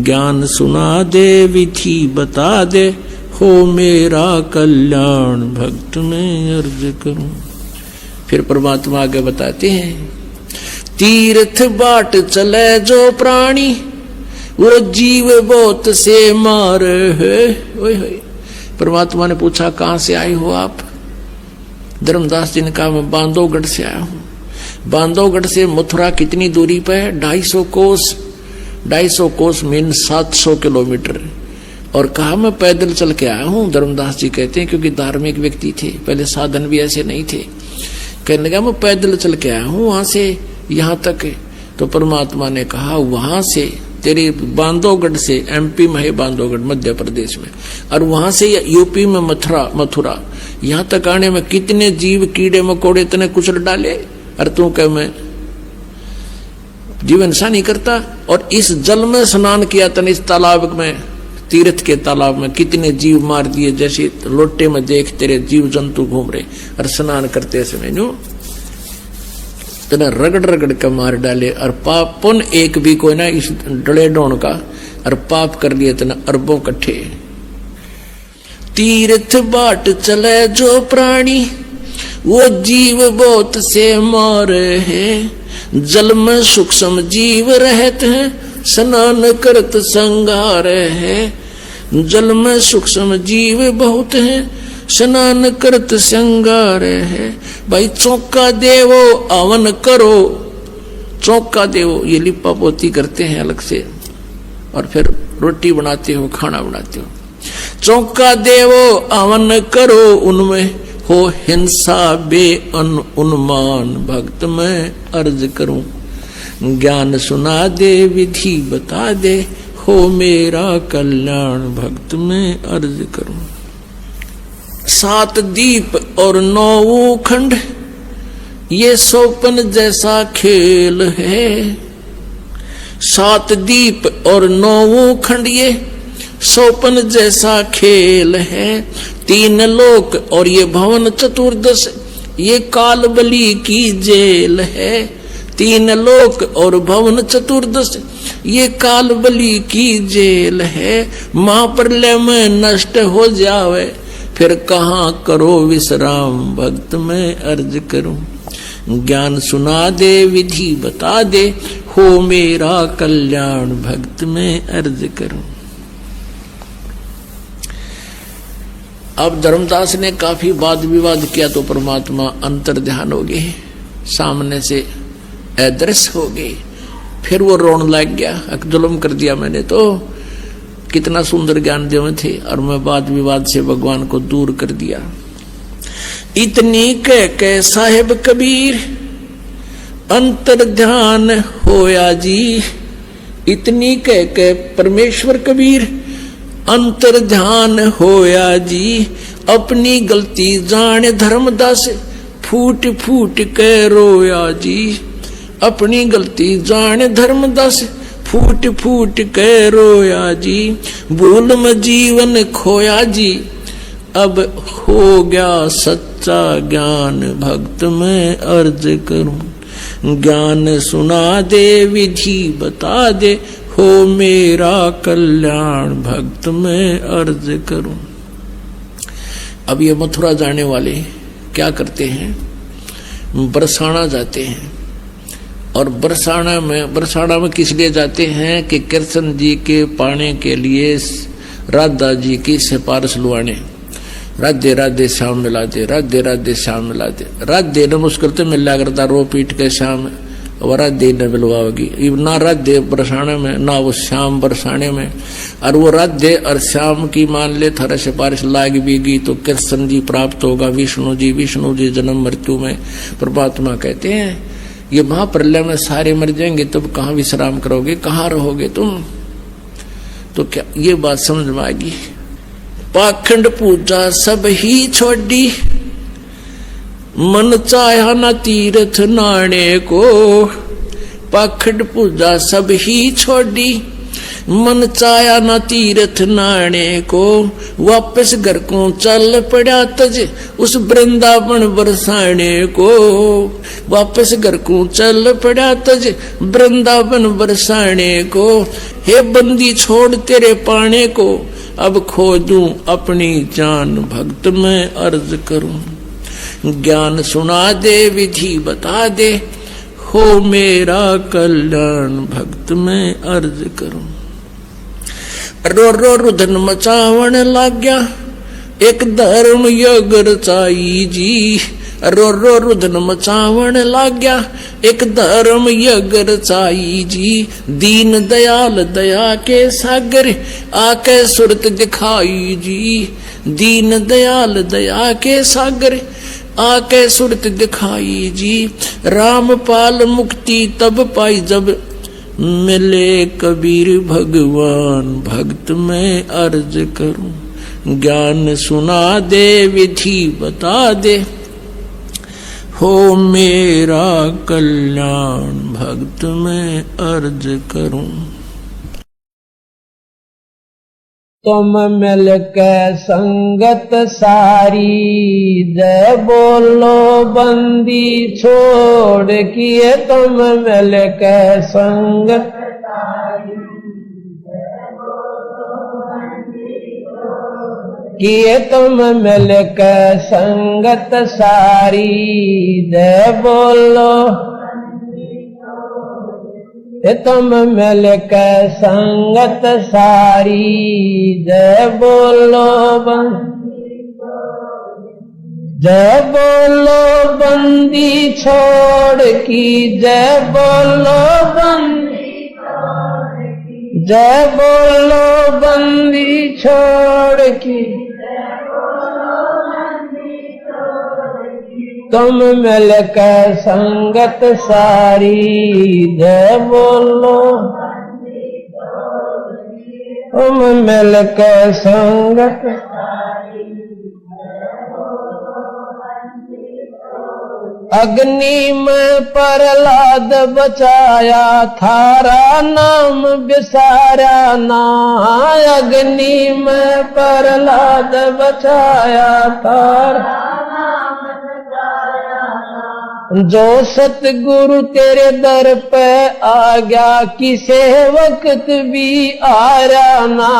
ज्ञान सुना दे, विधि बता दे, हो मेरा कल्याण। भक्त मैं अर्ज करूं। फिर परमात्मा आगे बताते हैं, तीर्थ बाट चले जो प्राणी, वो जीव बहुत से मार है। परमात्मा ने पूछा कहां से आए हो आप? धर्मदास जी ने कहा मैं बांधवगढ़ से आया हूं। बांधवगढ़ से मथुरा कितनी दूरी पे है? 250 कोस। 250 कोस मीन 700 किलोमीटर। और कहा मैं पैदल चल के आया हूं। धर्मदास जी कहते हैं क्योंकि धार्मिक व्यक्ति थे, पहले साधन भी ऐसे नहीं थे। कहने लगा मैं पैदल चल के आया हूं वहां से यहां तक। तो परमात्मा ने कहा वहां से तेरे बांधवगढ़ से, एमपी में है बांधवगढ़ मध्य प्रदेश में, और वहां से यूपी में मथुरा, यहां तक आने में कितने जीव कीड़े मकोड़े तने कुचल डाले, और तू कह मैं जीवन सा नहीं करता। और इस जल में स्नान किया तने, इस तालाब में, तीर्थ के तालाब में कितने जीव मार दिए। जैसे लोटे में देख तेरे जीव जंतु घूम रहे, और स्नान करते समय जो तना रगड़ रगड़ के मार डाले। और पाप पुन एक भी कोई ना इस डले डोन का, और पाप कर लिए तना अरबों कट्ठे। तीर्थ बाट चले जो प्राणी, वो जीव बहुत से मार है। जल में सूक्ष्म जीव रहते हैं, स्नान करत संगार है। जल में सूक्ष्म जीव बहुत हैं, स्नान करत संगार है। भाई चौका देवो आवन करो। चौका देवो ये लिपा पोती करते हैं अलग से, और फिर रोटी बनाते हो, खाना बनाते हो। चौका देवो आवन करो, उनमें हो हिंसा बे उन्मान। भक्त मैं अर्ज करूं, ज्ञान सुना दे, विधि बता दे, हो मेरा कल्याण। भक्त मैं अर्ज करूं। 7 दीप और 9 खंड, ये सोपन जैसा खेल है। 7 दीप और 9 खंड, ये सोपन जैसा खेल है। 3 लोक और ये भवन चतुर्दश, ये काल बली की जेल है। 3 लोक और भवन चतुर्दश, ये काल बली की जेल है। महाप्रलय में नष्ट हो जावे, फिर कहाँ करो विश्राम। भक्त मैं अर्ज करूं, ज्ञान सुना दे, विधि बता दे, हो मेरा कल्याण। भक्त मैं अर्ज करूं। अब धर्मदास ने काफी वाद विवाद किया, तो परमात्मा अंतर ध्यान हो गए, सामने से अदृश्य हो गए। फिर वो रोने लग गया, जुल्म कर दिया मैंने तो, कितना सुंदर ज्ञान दिए थे, और मैं वाद विवाद से भगवान को दूर कर दिया। इतनी कह के साहिब कबीर अंतर ध्यान होया जी। इतनी कह के परमेश्वर कबीर अंतर ध्यान होया जी। अपनी गलती जाने धर्मदास, फूट फूट के रोया जी। अपनी गलती जाने धर्मदास, फूट फूट के रोया जी। भूल में जीवन खोया जी, अब हो गया सच्चा ज्ञान। भक्त मैं अर्ज करूं, ज्ञान सुना दे, विधि बता दे, हो मेरा कल्याण भक्त मैं अर्ज करूं। अब ये मथुरा जाने वाले क्या करते हैं, बरसाना जाते हैं। और बरसाना में किस लिए जाते हैं कि कृष्ण जी के पाने के लिए राधा जी की सिफारिश लुआने। राधे राधे श्याम मिला दे, राधे राधे श्याम मिला दे। राधे न मुश्किल तो मिला करता रो पीट के श्याम, और राधे न मिलवाओगी ना राधे बरसाने में ना वो श्याम बरसाने में। और वो राधे और श्याम की मान ले थारा सिफारिश लाग बीगी तो कृष्ण जी प्राप्त होगा। विष्णु जी जन्म मृत्यु में परमात्मा कहते हैं ये महाप्रलय में सारे मर जाएंगे तब कहाँ विश्राम करोगे, कहाँ रहोगे तुम। तो क्या ये बात समझ में आएगी। पाखंड पूजा सब ही छोड़ी, मन चाहा न तीर्थ नाणे को। पाखंड पूजा सब ही छोड़ी, मन चाया न तीर्थ नाणे को। वापस घर को चल पड़ा तज उस वृंदावन बरसाने को। वापस घर को चल पड़ा तज वृंदावन बरसाने को। हे बंदी छोड़ तेरे पाने को, अब खोजूं अपनी जान भक्त मैं अर्ज करूं। ज्ञान सुना दे विधि बता दे, हो मेरा कल्याण भक्त मैं अर्ज करूं। रो रो रुदन मचावण लाग गया एक धर्म योग रचाई जी। रो रो रुदन मचावण लाग गया एक धर्म यज्ञ रचाई जी। दीन दयाल दया के सागर आके सुरत दिखाई जी। दीन दयाल दया के सागर आके सुरत दिखाई जी। रामपाल मुक्ति तब पाई जब मिले कबीर भगवान भक्त मैं अर्ज करूं। ज्ञान सुना दे विधि बता दे, हो मेरा कल्याण भक्त मैं अर्ज करूं। तुम मिल के संगत सारी, जय बोलो बंदी छोड़ किए। तुम मिल के संगत किए, तुम मिल के संगत सारी। जय बोलो तुम मिल के संगत सारी। जय बोलो जय बोलो बंदी छोड़ की। जय बोलो जय बोलो बंदी छोड़ की। तुम मिल के संगत सारी। जय बोलो तुम मिल के संगत। अग्नि में प्रहलाद बचाया, थारा नाम बिसारा ना। अग्नि में प्रहलाद बचाया, थारा जो सतगुरु तेरे दर पे आ गया, किसे वक्त भी आ रहा ना।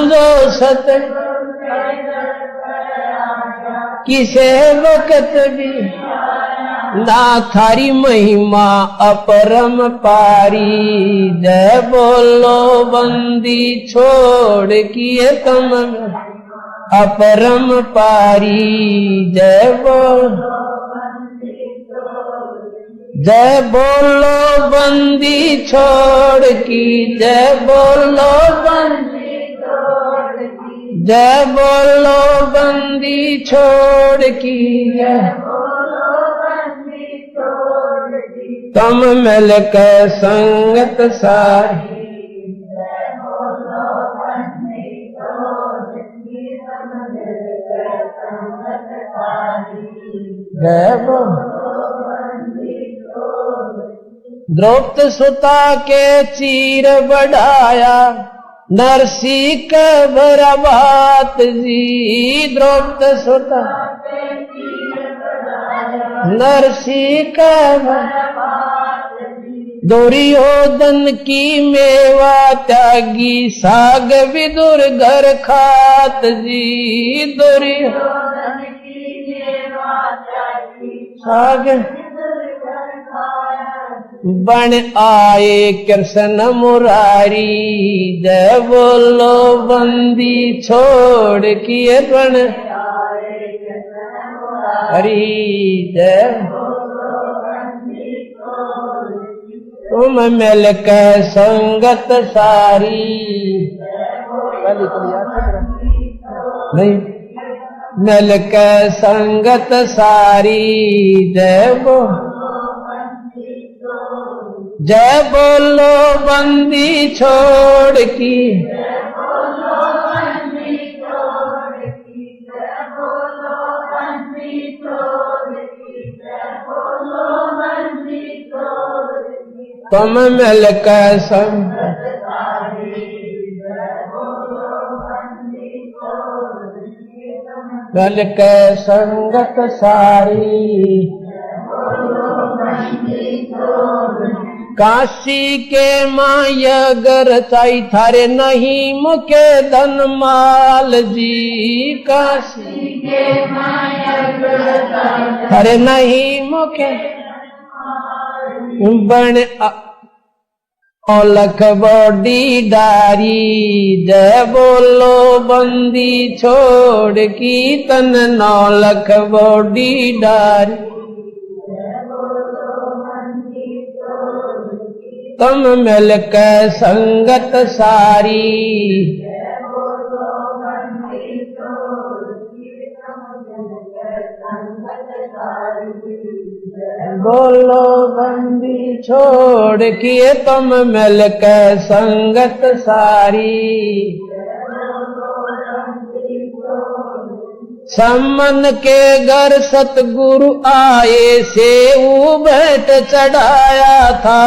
जो सतगुरु किसे वक्त भी ना। थारी महिमा अपरम पारी। जय बोलो बंदी छोड़ किए तुम अपरम पारी। जय बोलो जय बोलो बंदी छोड़ की। जय बोलो जय बोलो बंदी छोड़ की। तुम मिल के संगत सारी। जय बोलो द्रौपद सुता के चीर बढ़ाया, नरसी के बराबात जी। द्रौपद सुता नरसी के दुर्योधन की मेवा त्यागी साग विदुर घर खात जी। दुर्योधन की मेवा त्यागी साग बन आए कृष्ण मुरारी। जय बोलो बंदी छोड़ किए बन हरी। जय तुम मिल के संगत सारी। नहीं मिल के संगत सारी। जय बोलो बंदी छोड़ की। तुम मिल के संगत मिल के संगत सारी। काशी के माया गर चाई थारे नहीं मुके धन माल जी। काशी के माया गर थारे नहीं मुके बन औलख बॉडी डारी। जय बोलो बंदी छोड़ की तन नौलख बॉडी डारी। तुम मिल के संगत सारी। बोलो बंदी छोड़ किए तुम मिल के संगत सारी। सम्मन के घर सतगुरु आए सेऊ बैठ चढ़ाया था।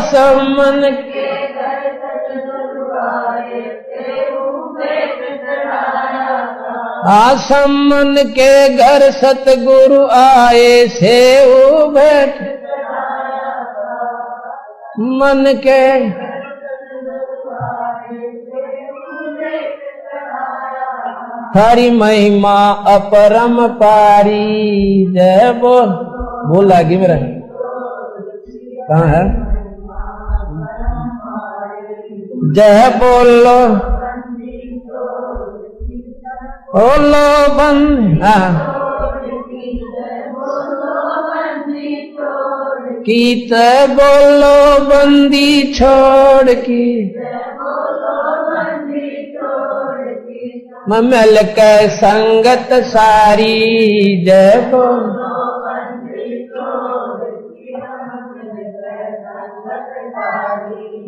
सम्मन के घर सतगुरु आए सेऊ बैठ चढ़ाया था। सम्मन के घर सतगुरु आए सेऊ बैठ मन के हरि महिमा अपरम पारी। जय बोल लागी मेरा कहाँ है। जय बोलो बोलो बंदी कीत बोलो बंदी छोड़ की। मिल के संगत सारी। जय बोलो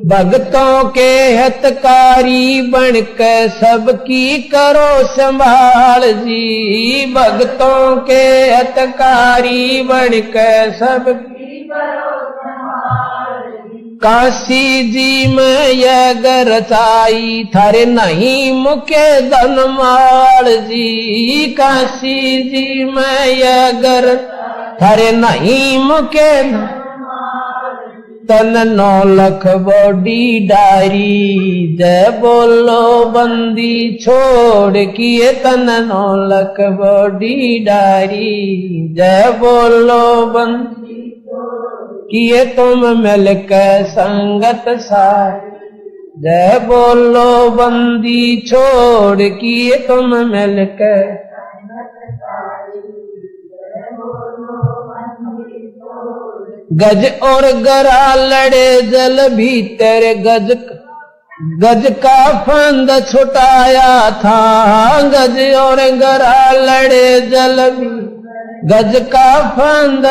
भक्तों के हितकारी बनके सबकी करो संभाल जी। भक्तों के हितकारी बनके सबकी करो संभाल। काशी जी में यह गरचाई थारे नहीं मुके धनमाल जी। काशी जी में यह गर थारे नहीं मुके तन 9 लाख बॉडी डारी। जय बोलो बंदी छोड़ किए तन 9 लाख बॉडी डारी। जय बोलो बंदी किए तुम मिल के संगत सारी। जय बोलो बंदी छोड़ किए तुम मिल के। गज और गरा लड़े जल भीतर गज का फंद छुटाया था। गज और गरा लड़े जल भी गज का फंद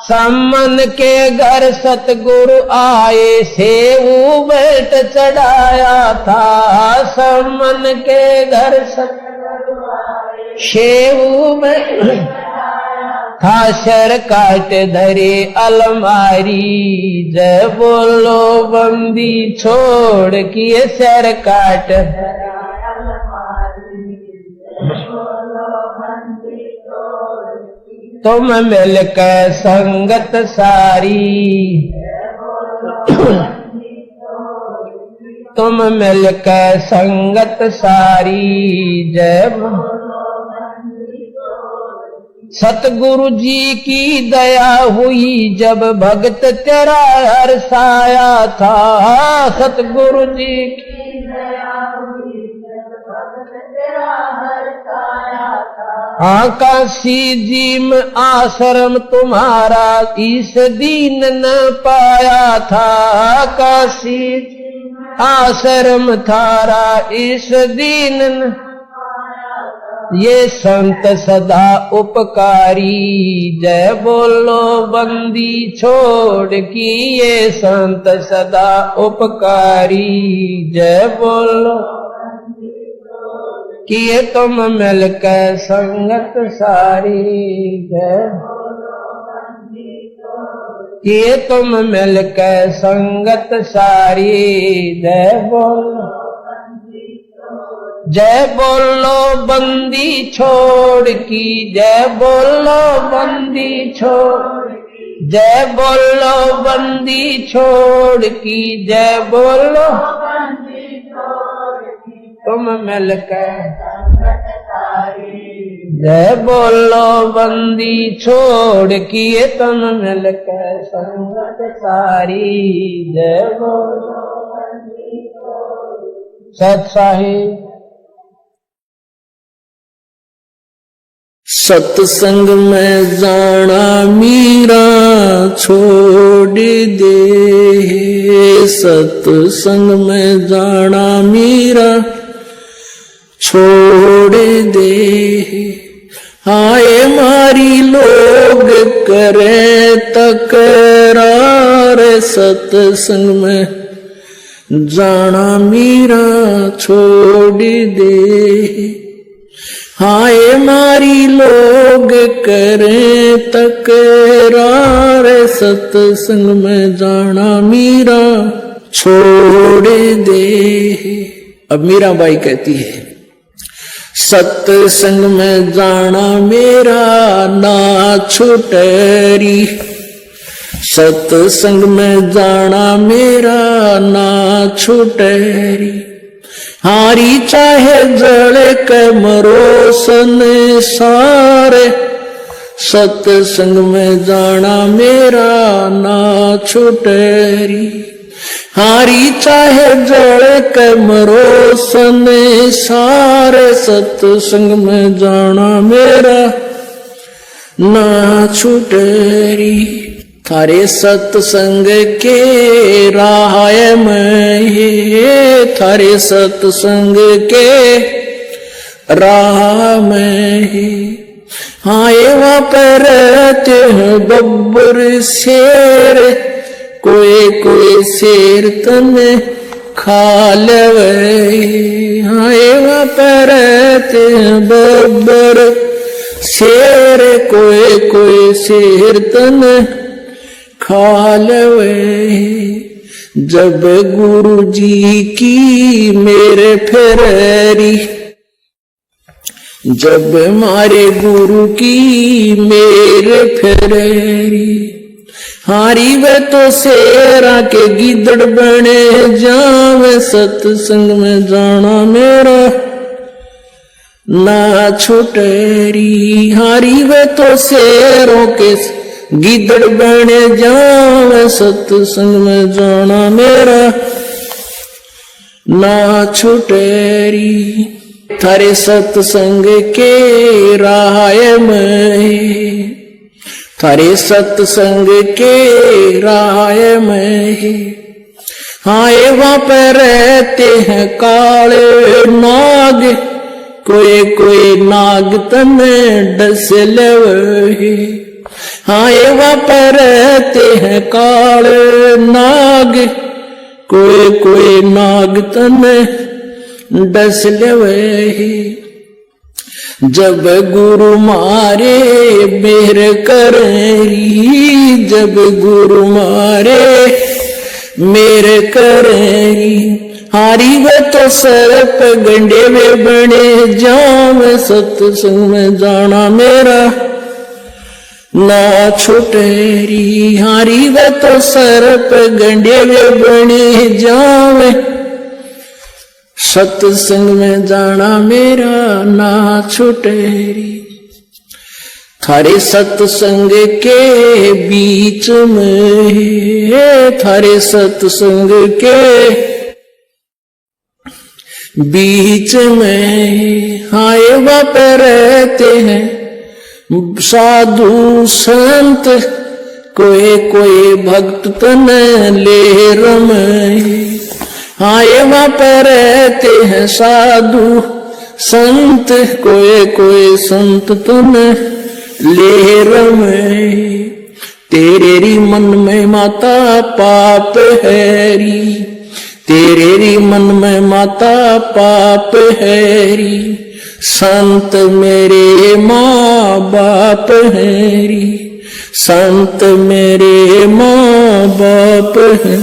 सम्मन के घर सतगुरु आए सेऊ बैठ चढ़ाया था। सम्मन के घर सतगुरु आए सेऊ बैठ था। सर काट धरे अलमारी। जय बोलो बंदी छोड़ किए सर काट। तुम मिलकर संगत सारी, तुम मिलकर संगत सारी। जय सतगुरु जी की दया हुई जब भगत तेरा हर्षाया था। सतगुरु जी की दया हुई जब भगत तेरा हर्षाया था। काशी जी में आश्रम तुम्हारा इस दीन न पाया था। काशी आश्रम थारा इस दीन न, ये संत सदा उपकारी। जय बोलो बंदी छोड़ की, ये संत सदा उपकारी। जय बोलो किए तुम मिलकर संगत सारी। जय किए तुम मिलकर संगत सारी। जय बोलो, जय बोलो बंदी छोड़ की। जय बोलो बंदी छोड़, जय बोलो बंदी छोड़ की। जय बोलो तुम मिलकर, जय बोलो बंदी छोड़ किए तुम मिलकर संगत सारी। जय बोलो सत साहिब। सत्संग में जाना मीरा छोड़ दे, सत्संग में जाना मीरा छोड़ दे। हाय मारी लोग करे तकरार, सत्संग में जाना मीरा छोड़ दे। हाय मारी लोग करे तकरार, सत्संग में जाना मीरा छोड़ दे। अब मीराबाई कहती है, सत्संग में जाना मेरा ना छुटरी, सत्संग में जाना मेरा ना छुटरी। हारी चाहे जड़े के मरो संसार, सत्संग में जाना मेरा ना छुटरी। हारी चाहे जड़े के मरो संसार, सत्संग में जाना मेरा ना छुटरी। थारे सत्संग के राह में, थारे सत्संग के राह में। हाय वहाँ पर रहते हैं बब्बर शेर, कोई कोई शेर तने खा लेवे। हाय वहाँ पर रहते हैं बब्बर शेर, कोई कोई शेर तने खा लेवे। जब गुरु जी की मेरे फेरी, जब मारे गुरु की मेरे फेरी। हारी वे तो शेरा के गिदड़ बने जावे, सत्संग में जाना मेरा ना छुटरी। हारी वे तो शेरों के गिदड़ बने जावे, सत्संग में जाना मेरा ना छुटरी। थारे सत्संग के राह में, थारे सत्संग के राह में। हाय वहाँ पर रहते हैं काले नाग, कोई कोई नाग तने डस लेवे। हाय वहाँ पर रहते हैं काले नाग, कोई कोई नाग तने डस लेवे। जब गुरु मारे मेर करेरी, जब गुरु मारे मेर करेरी। हारी वे तो सर्प गंडे में बने जावे, सत्संग में जाना मेरा ना छुटेरी हारी वे तो सर्प गंडे वे बने जावे सत्संग में जाना मेरा ना छुटेरी थारे सत्संग के बीच में थारे सत्संग के बीच में हाय वप रहते हैं साधु संत कोई कोई भक्त तन ले रमे हाय वप रहते हैं साधु संत कोई कोई संत तन ले रमे तेरे री मन में माता पाप हैरी तेरे री मन में माता पाप हैरी संत मेरे माँ बाप हैरी संत मेरे माँ बाप है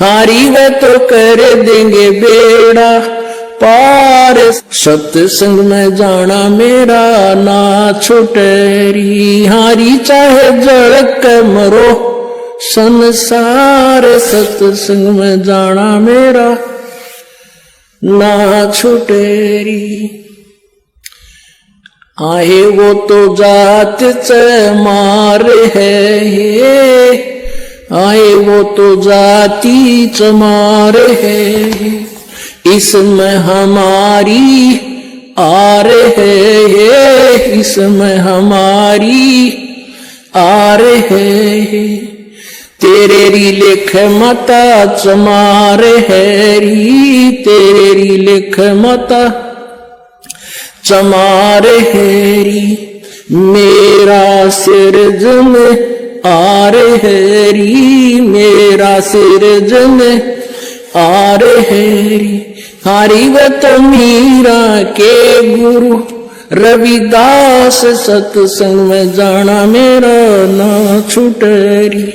हारी वे तो कर देंगे बेड़ा पार सत्संग में जाना मेरा ना छुटेरी हारी चाहे जड़ के मरो संसार सत्संग में जाना मेरा ना छुटेरी आए वो तो जात चमार है आए वो तो जाति चमार है इसमें हमारी आर है इसमें हमारी आर है तेरे री लिख मता चमार हैरी तेरे री लिख मता चमार हैरी मेरा सिर जम आर हैरी मेरा सिर जम आर हैरी हारी व तो मीरा के गुरु रविदास सत्संग में जाना मेरा ना छुटेरी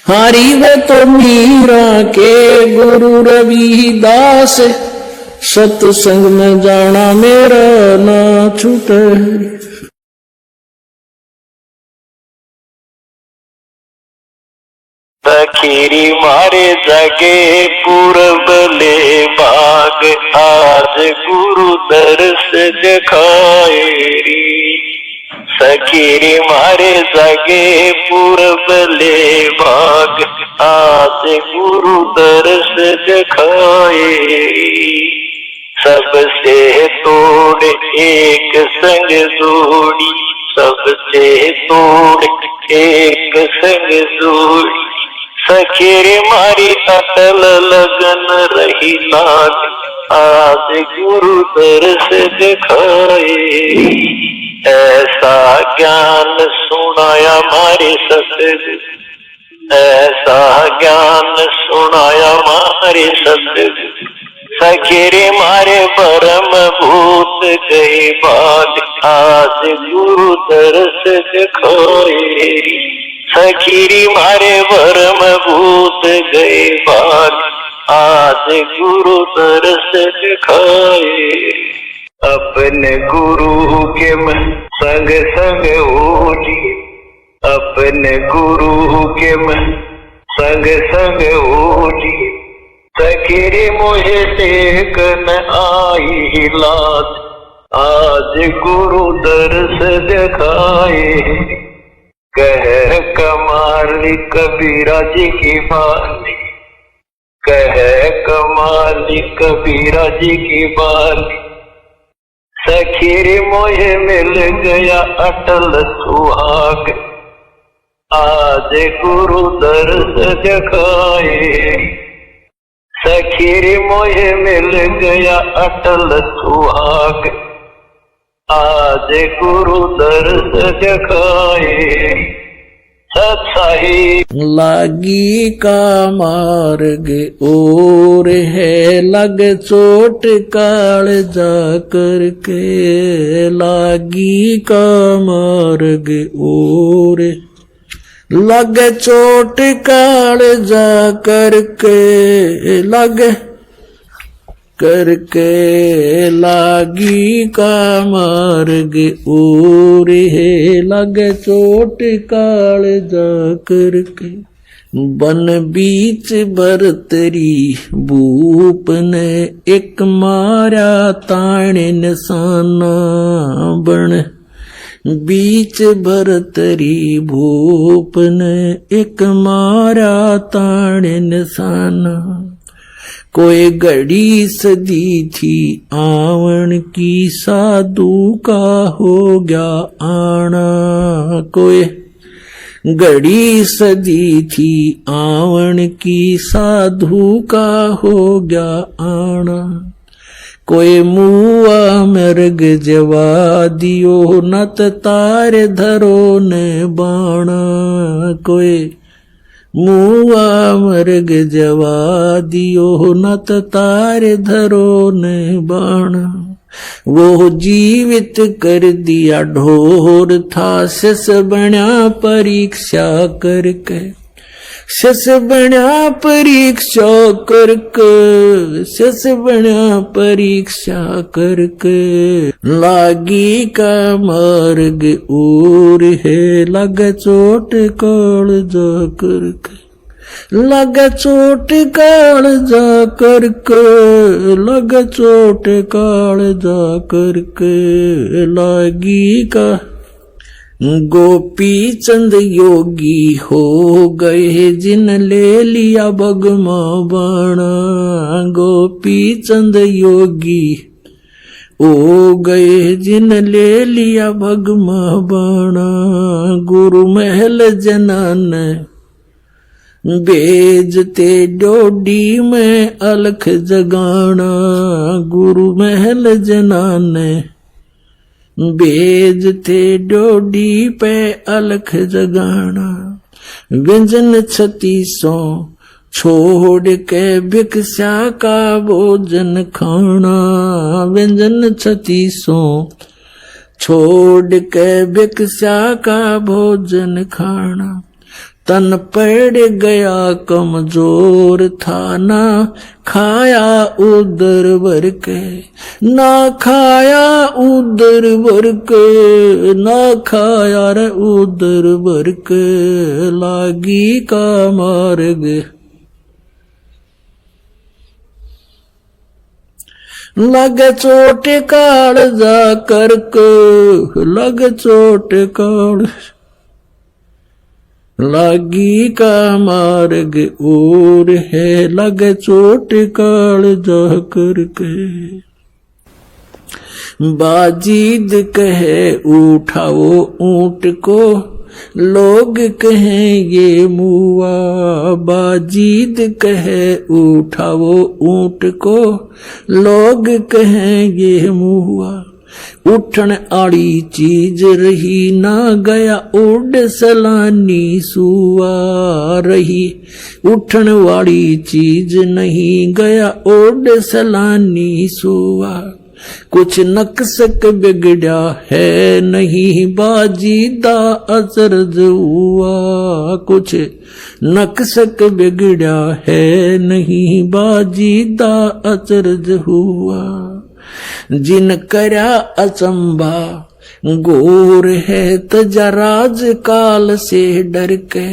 हारी व तो मीरा के गुरु रविदास सत्संग में जाना मेरा ना छुटेरी खीरी मारे जगे पूरबले बाग आज गुरु दर्श दिखाएरी सखीरी मारे जगे पूरबले बाग आज गुरु दर्श दिखाएरी सबसे तोड़ एक संग जोड़ी सबसे तोड़ एक संग जोड़ी सखीरी मारी अटल लगन रही लाग आज गुरु दर्श दिखाए ऐसा ज्ञान सुनाया मारे सतगुरु ऐसा ज्ञान सुनाया मारे सतगुरु सखीरी मारे परम भूत गए बाग आज गुरु दर्श दिखाए सखीरी मारे परम भूत गए बाग आज गुरु दर्श दिखाए अपने गुरु के मन संग संग ओढ़ी अपने गुरु के मन संग संग ओढ़ी सखीरी मुझे टेक न आई लाज आज गुरु दर्श दिखाए कह कमाली कबीरा जी की बानी कह कमाली कबीरा जी की बानी सखीरी मुझे मिल गया अटल सुहाग आज गुरु दर्श दिखाए सखीरी मुझे मिल गया अटल सुहाग आज गुरु दर्श दिखाए सत्साही लागी का मार्ग और है लग चोट काल जा करके लागी का मार्ग और लग चोट काल जा करके लग करके लागी का मार्ग और है लगे चोट काल जा करके बन बीच बरतरी भूप ने एक मारा ताणे निशाना बन बीच भरतरी भूप ने एक मारा ताणे निशाना कोई घड़ी सदी थी आवन की साधु का हो गया आना कोई घड़ी सदी थी आवन की साधु का हो गया आना कोई मुआ मृग जवा दियो नत तार धरो ने बाणा कोई मुआ मृग जवा दियो नत तार धरो ने बाणा वो जीवित कर दिया ढोर था शिष बना परीक्षा करके शिष बना परीक्षा करके शिष बना परीक्षा करके लागी का मार्ग और है लग चोट काल जा करके लग चोट काल जा करके लग चोट काल जा करके लागी का गोपी चंद योगी हो गए जिन ले लिया भगमा बाणा गोपी चंद योगी हो गए जिन ले लिया भगमा बाणा गुरु महल जनान बेजते डोडी में अलख जगाना गुरु महल जनाने बेजते डोडी पे अलख जगाना व्यंजन 3600 छोड़ के भिक्षा का भोजन खाना व्यंजन 3600 छोड़ के भिक्षा का भोजन खाना तन पड़ गया कमजोर था ना खाया उदर भर के ना खाया उदर भर के ना खाया रे उदर भर के लागी का मार्ग लग चोट काल जा करके लग चोट काल लागी का मार्ग और है लग चोट काल जा करके बाजीद कहे उठाओ ऊंट को लोग कहें ये मुआ बाजीद कहे उठाओ ऊंट को लोग कहें ये मुआ उठन आड़ी चीज रही ना गया उड़ सलानी सुआ रही उठन वाली चीज नहीं गया उड़ सलानी सुआ कुछ नक्सक बिगड़ा है नहीं बाजीदा अचरज हुआ कुछ नक्सक बिगड़ा है नहीं बाजीदा अचरज हुआ जिन करया अचंबा गोर है तजराज काल से डर के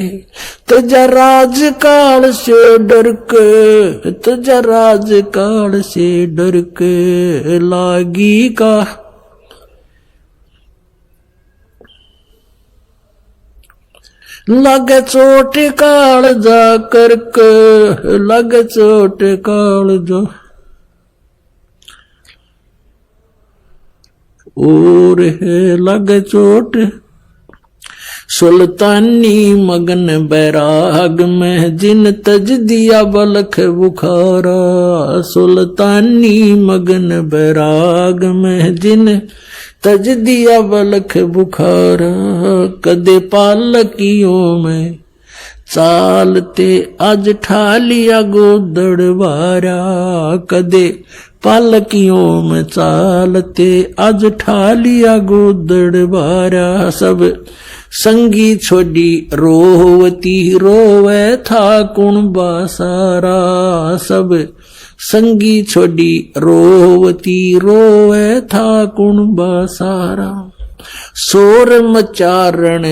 तजराज काल से डर के तजराज काल से डर के लागी का लग चोट काल जा करके लग चोट काल जा और है लग चोट सुल्तानी मगन बैराग में जिन तज दिया बलख बुखारा सुल्तानी मगन बैराग में जिन तज दिया बलख बुखारा कदे पालकियों में चालते आज ठा लिया गोदड़वारा कदे पालकियों में चालते आज ठा लिया गोदड़वारा सब संगी छोड़ी रोवती रोवे था कुणबा सारा सब संगी छोड़ी रोवती रोवे था कुणबा सारा। शोर मचारण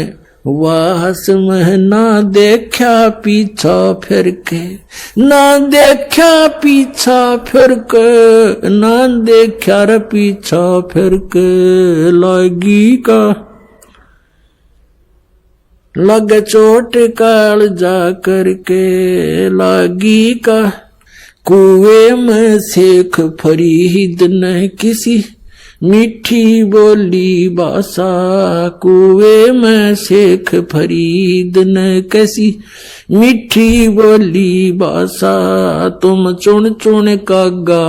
वास में ना देखा पीछा फिर के, ना देखा पीछा फिर के, ना देखा रे पीछा फिर के। लागी का लग चोट काल जा करके, लागी का कुएं में शेख फरीद ने किसी मीठी बोली भाषा। कुएं में शेख फरीद ने कैसी मीठी बोली भाषा। तुम चुन चुन कागा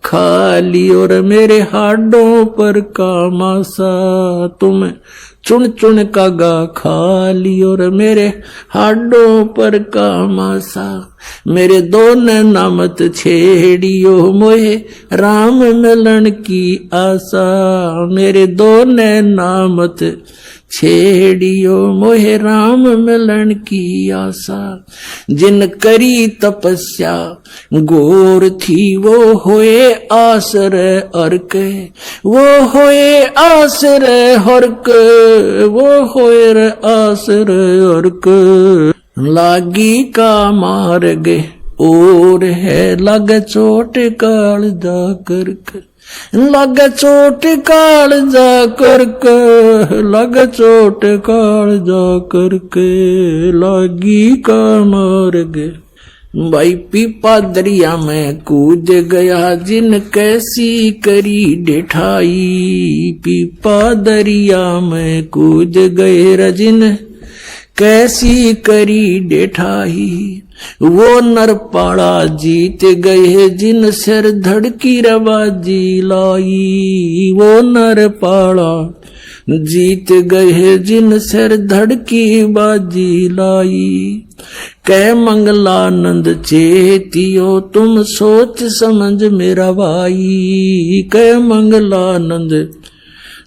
खा ली और मेरे हाडों पर का मासा। तुम चुन चुन कागा खा ली और मेरे हाडों पर का मासा। मेरे दो नामत छेड़ियो मोहे राम मिलन की आशा। मेरे दो नामत छेड़ियो मोहे राम मिलन की आशा। जिन करी तपस्या गोर थी वो होए आसरे अर्क। वो होए आसरे हर्क, वो होए रे आसरे अर्क। लागी का मार्ग और है लग चोट काल जा करके। लग चोट काल जा करके, लग चोट काल जा करके। लागी का मार्ग भाई पीपा दरिया में कूद गया जिन कैसी करी डिठाई। पीपा दरिया में कूद गए रजिन कैसी करी डेठाई। वो नरपाड़ा जीत गए जिन सिर धड़की रवाजी लाई। वो नरपाड़ा जीत गए जिन सिर धड़की बाजी लाई। कह मंगलानंद चेतियो तुम सोच समझ मेरा भाई। कह मंगलानंद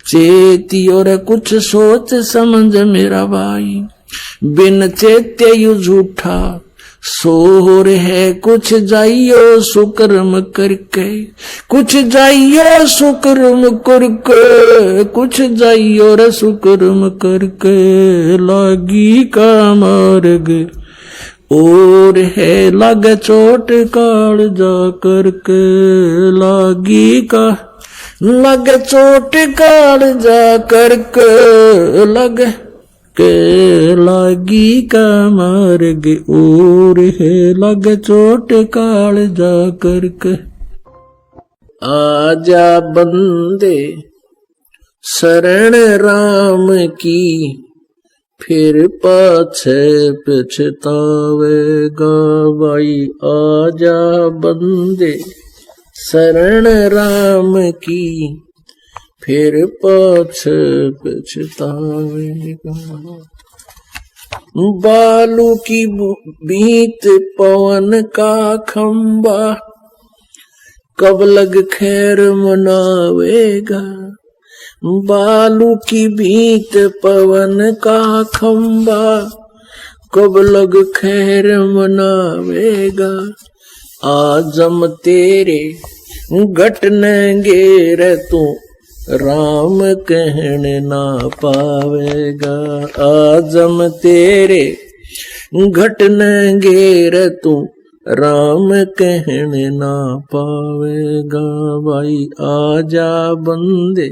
चेतियो रे कुछ सोच समझ मेरा भाई। बिन चेते यू झूठा सोर है कुछ जाइयो सुकर्म करके। कुछ जाइयो सुकर्म करके, कुछ जाइयो रे सुकर्म करके। लागी का मार्ग और है लग चोट काल जा करके। लागी का लग चोट काल जा करके, लग के लागी का मार्ग और है लग चोट काल जा करके। आजा बंदे शरण राम की फिर पाछे पछतावेगा भाई। आजा बंदे शरण राम की फिर पाछे पछतावेगा। बालू की बीत पवन का खंबा कब लग खैर मनावेगा। बालू की बीत पवन का खंबा कब लग खैर मनावेगा। आजम तेरे घटनेंगे रे तू राम कहने ना पावेगा। आजम तेरे घटनेंगे रे तू राम कहने ना पावेगा भाई। आजा बंदे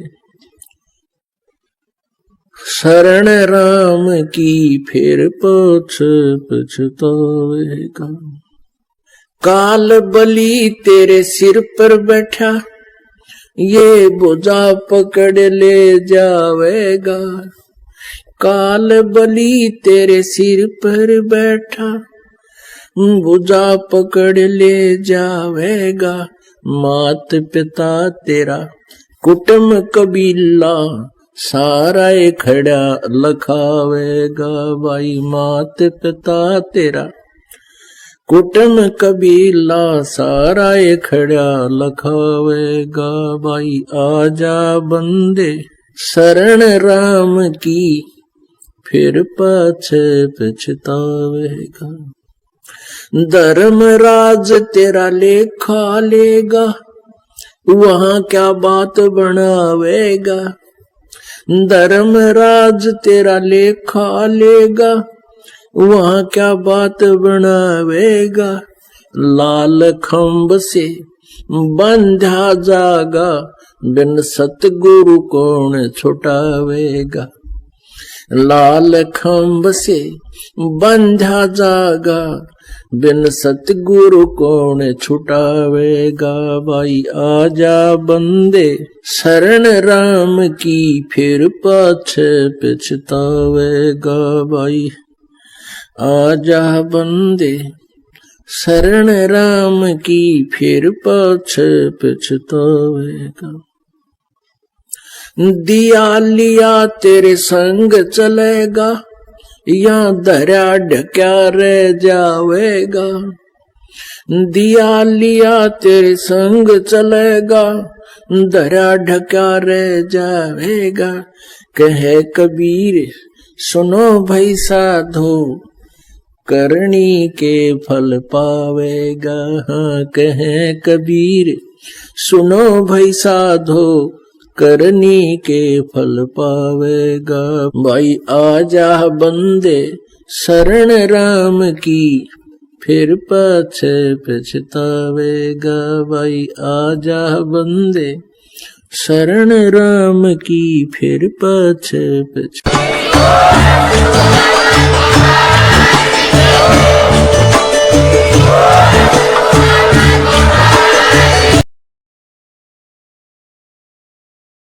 शरण राम की फिर पाछ पछतावेगा। काल बलि तेरे सिर पर बैठा ये बोझा पकड़ ले जावेगा। काल बलि तेरे सिर पर बैठा बोझा पकड़ ले जावेगा। मात पिता तेरा कुटुंब कबीला सारा खड़ा लखावेगा भाई। मात पिता तेरा कुटुंब कबीला सारा खड़ा लखावेगा भाई। आजा बंदे शरण राम की फिर पाछे पछतावेगा। धर्मराज तेरा लेखा लेगा, वहां क्या बात बनावेगा। धर्मराज तेरा लेखा लेगा, वहां क्या बात बनावेगा। लाल खंभ से बंधा जागा, बिन सतगुरु कौन छुटावेगा। लाल खंभ से बंधा जागा, बिन सतगुरु कौन छुटावेगा। भाई आजा बंदे शरण राम की, फिर पाछे पछतावेगा। भाई आजा बंदे शरण राम की, फिर पाछे पछतावेगा। दिया लिया तेरे संग चलेगा, या धरा ढक्या रह जावेगा। दिया लिया तेरे संग चलेगा, धरा ढक्या रह जावेगा। कहे कबीर सुनो भाई साधो, करनी के फल पावेगा। हाँ कहे कबीर सुनो भाई साधो, करनी के फल पावेगा। भाई आजा बंदे शरण राम की, फिर पाछे पछतावेगा। भाई आजा बंदे शरण राम की, फिर पाछे पछतावेगा।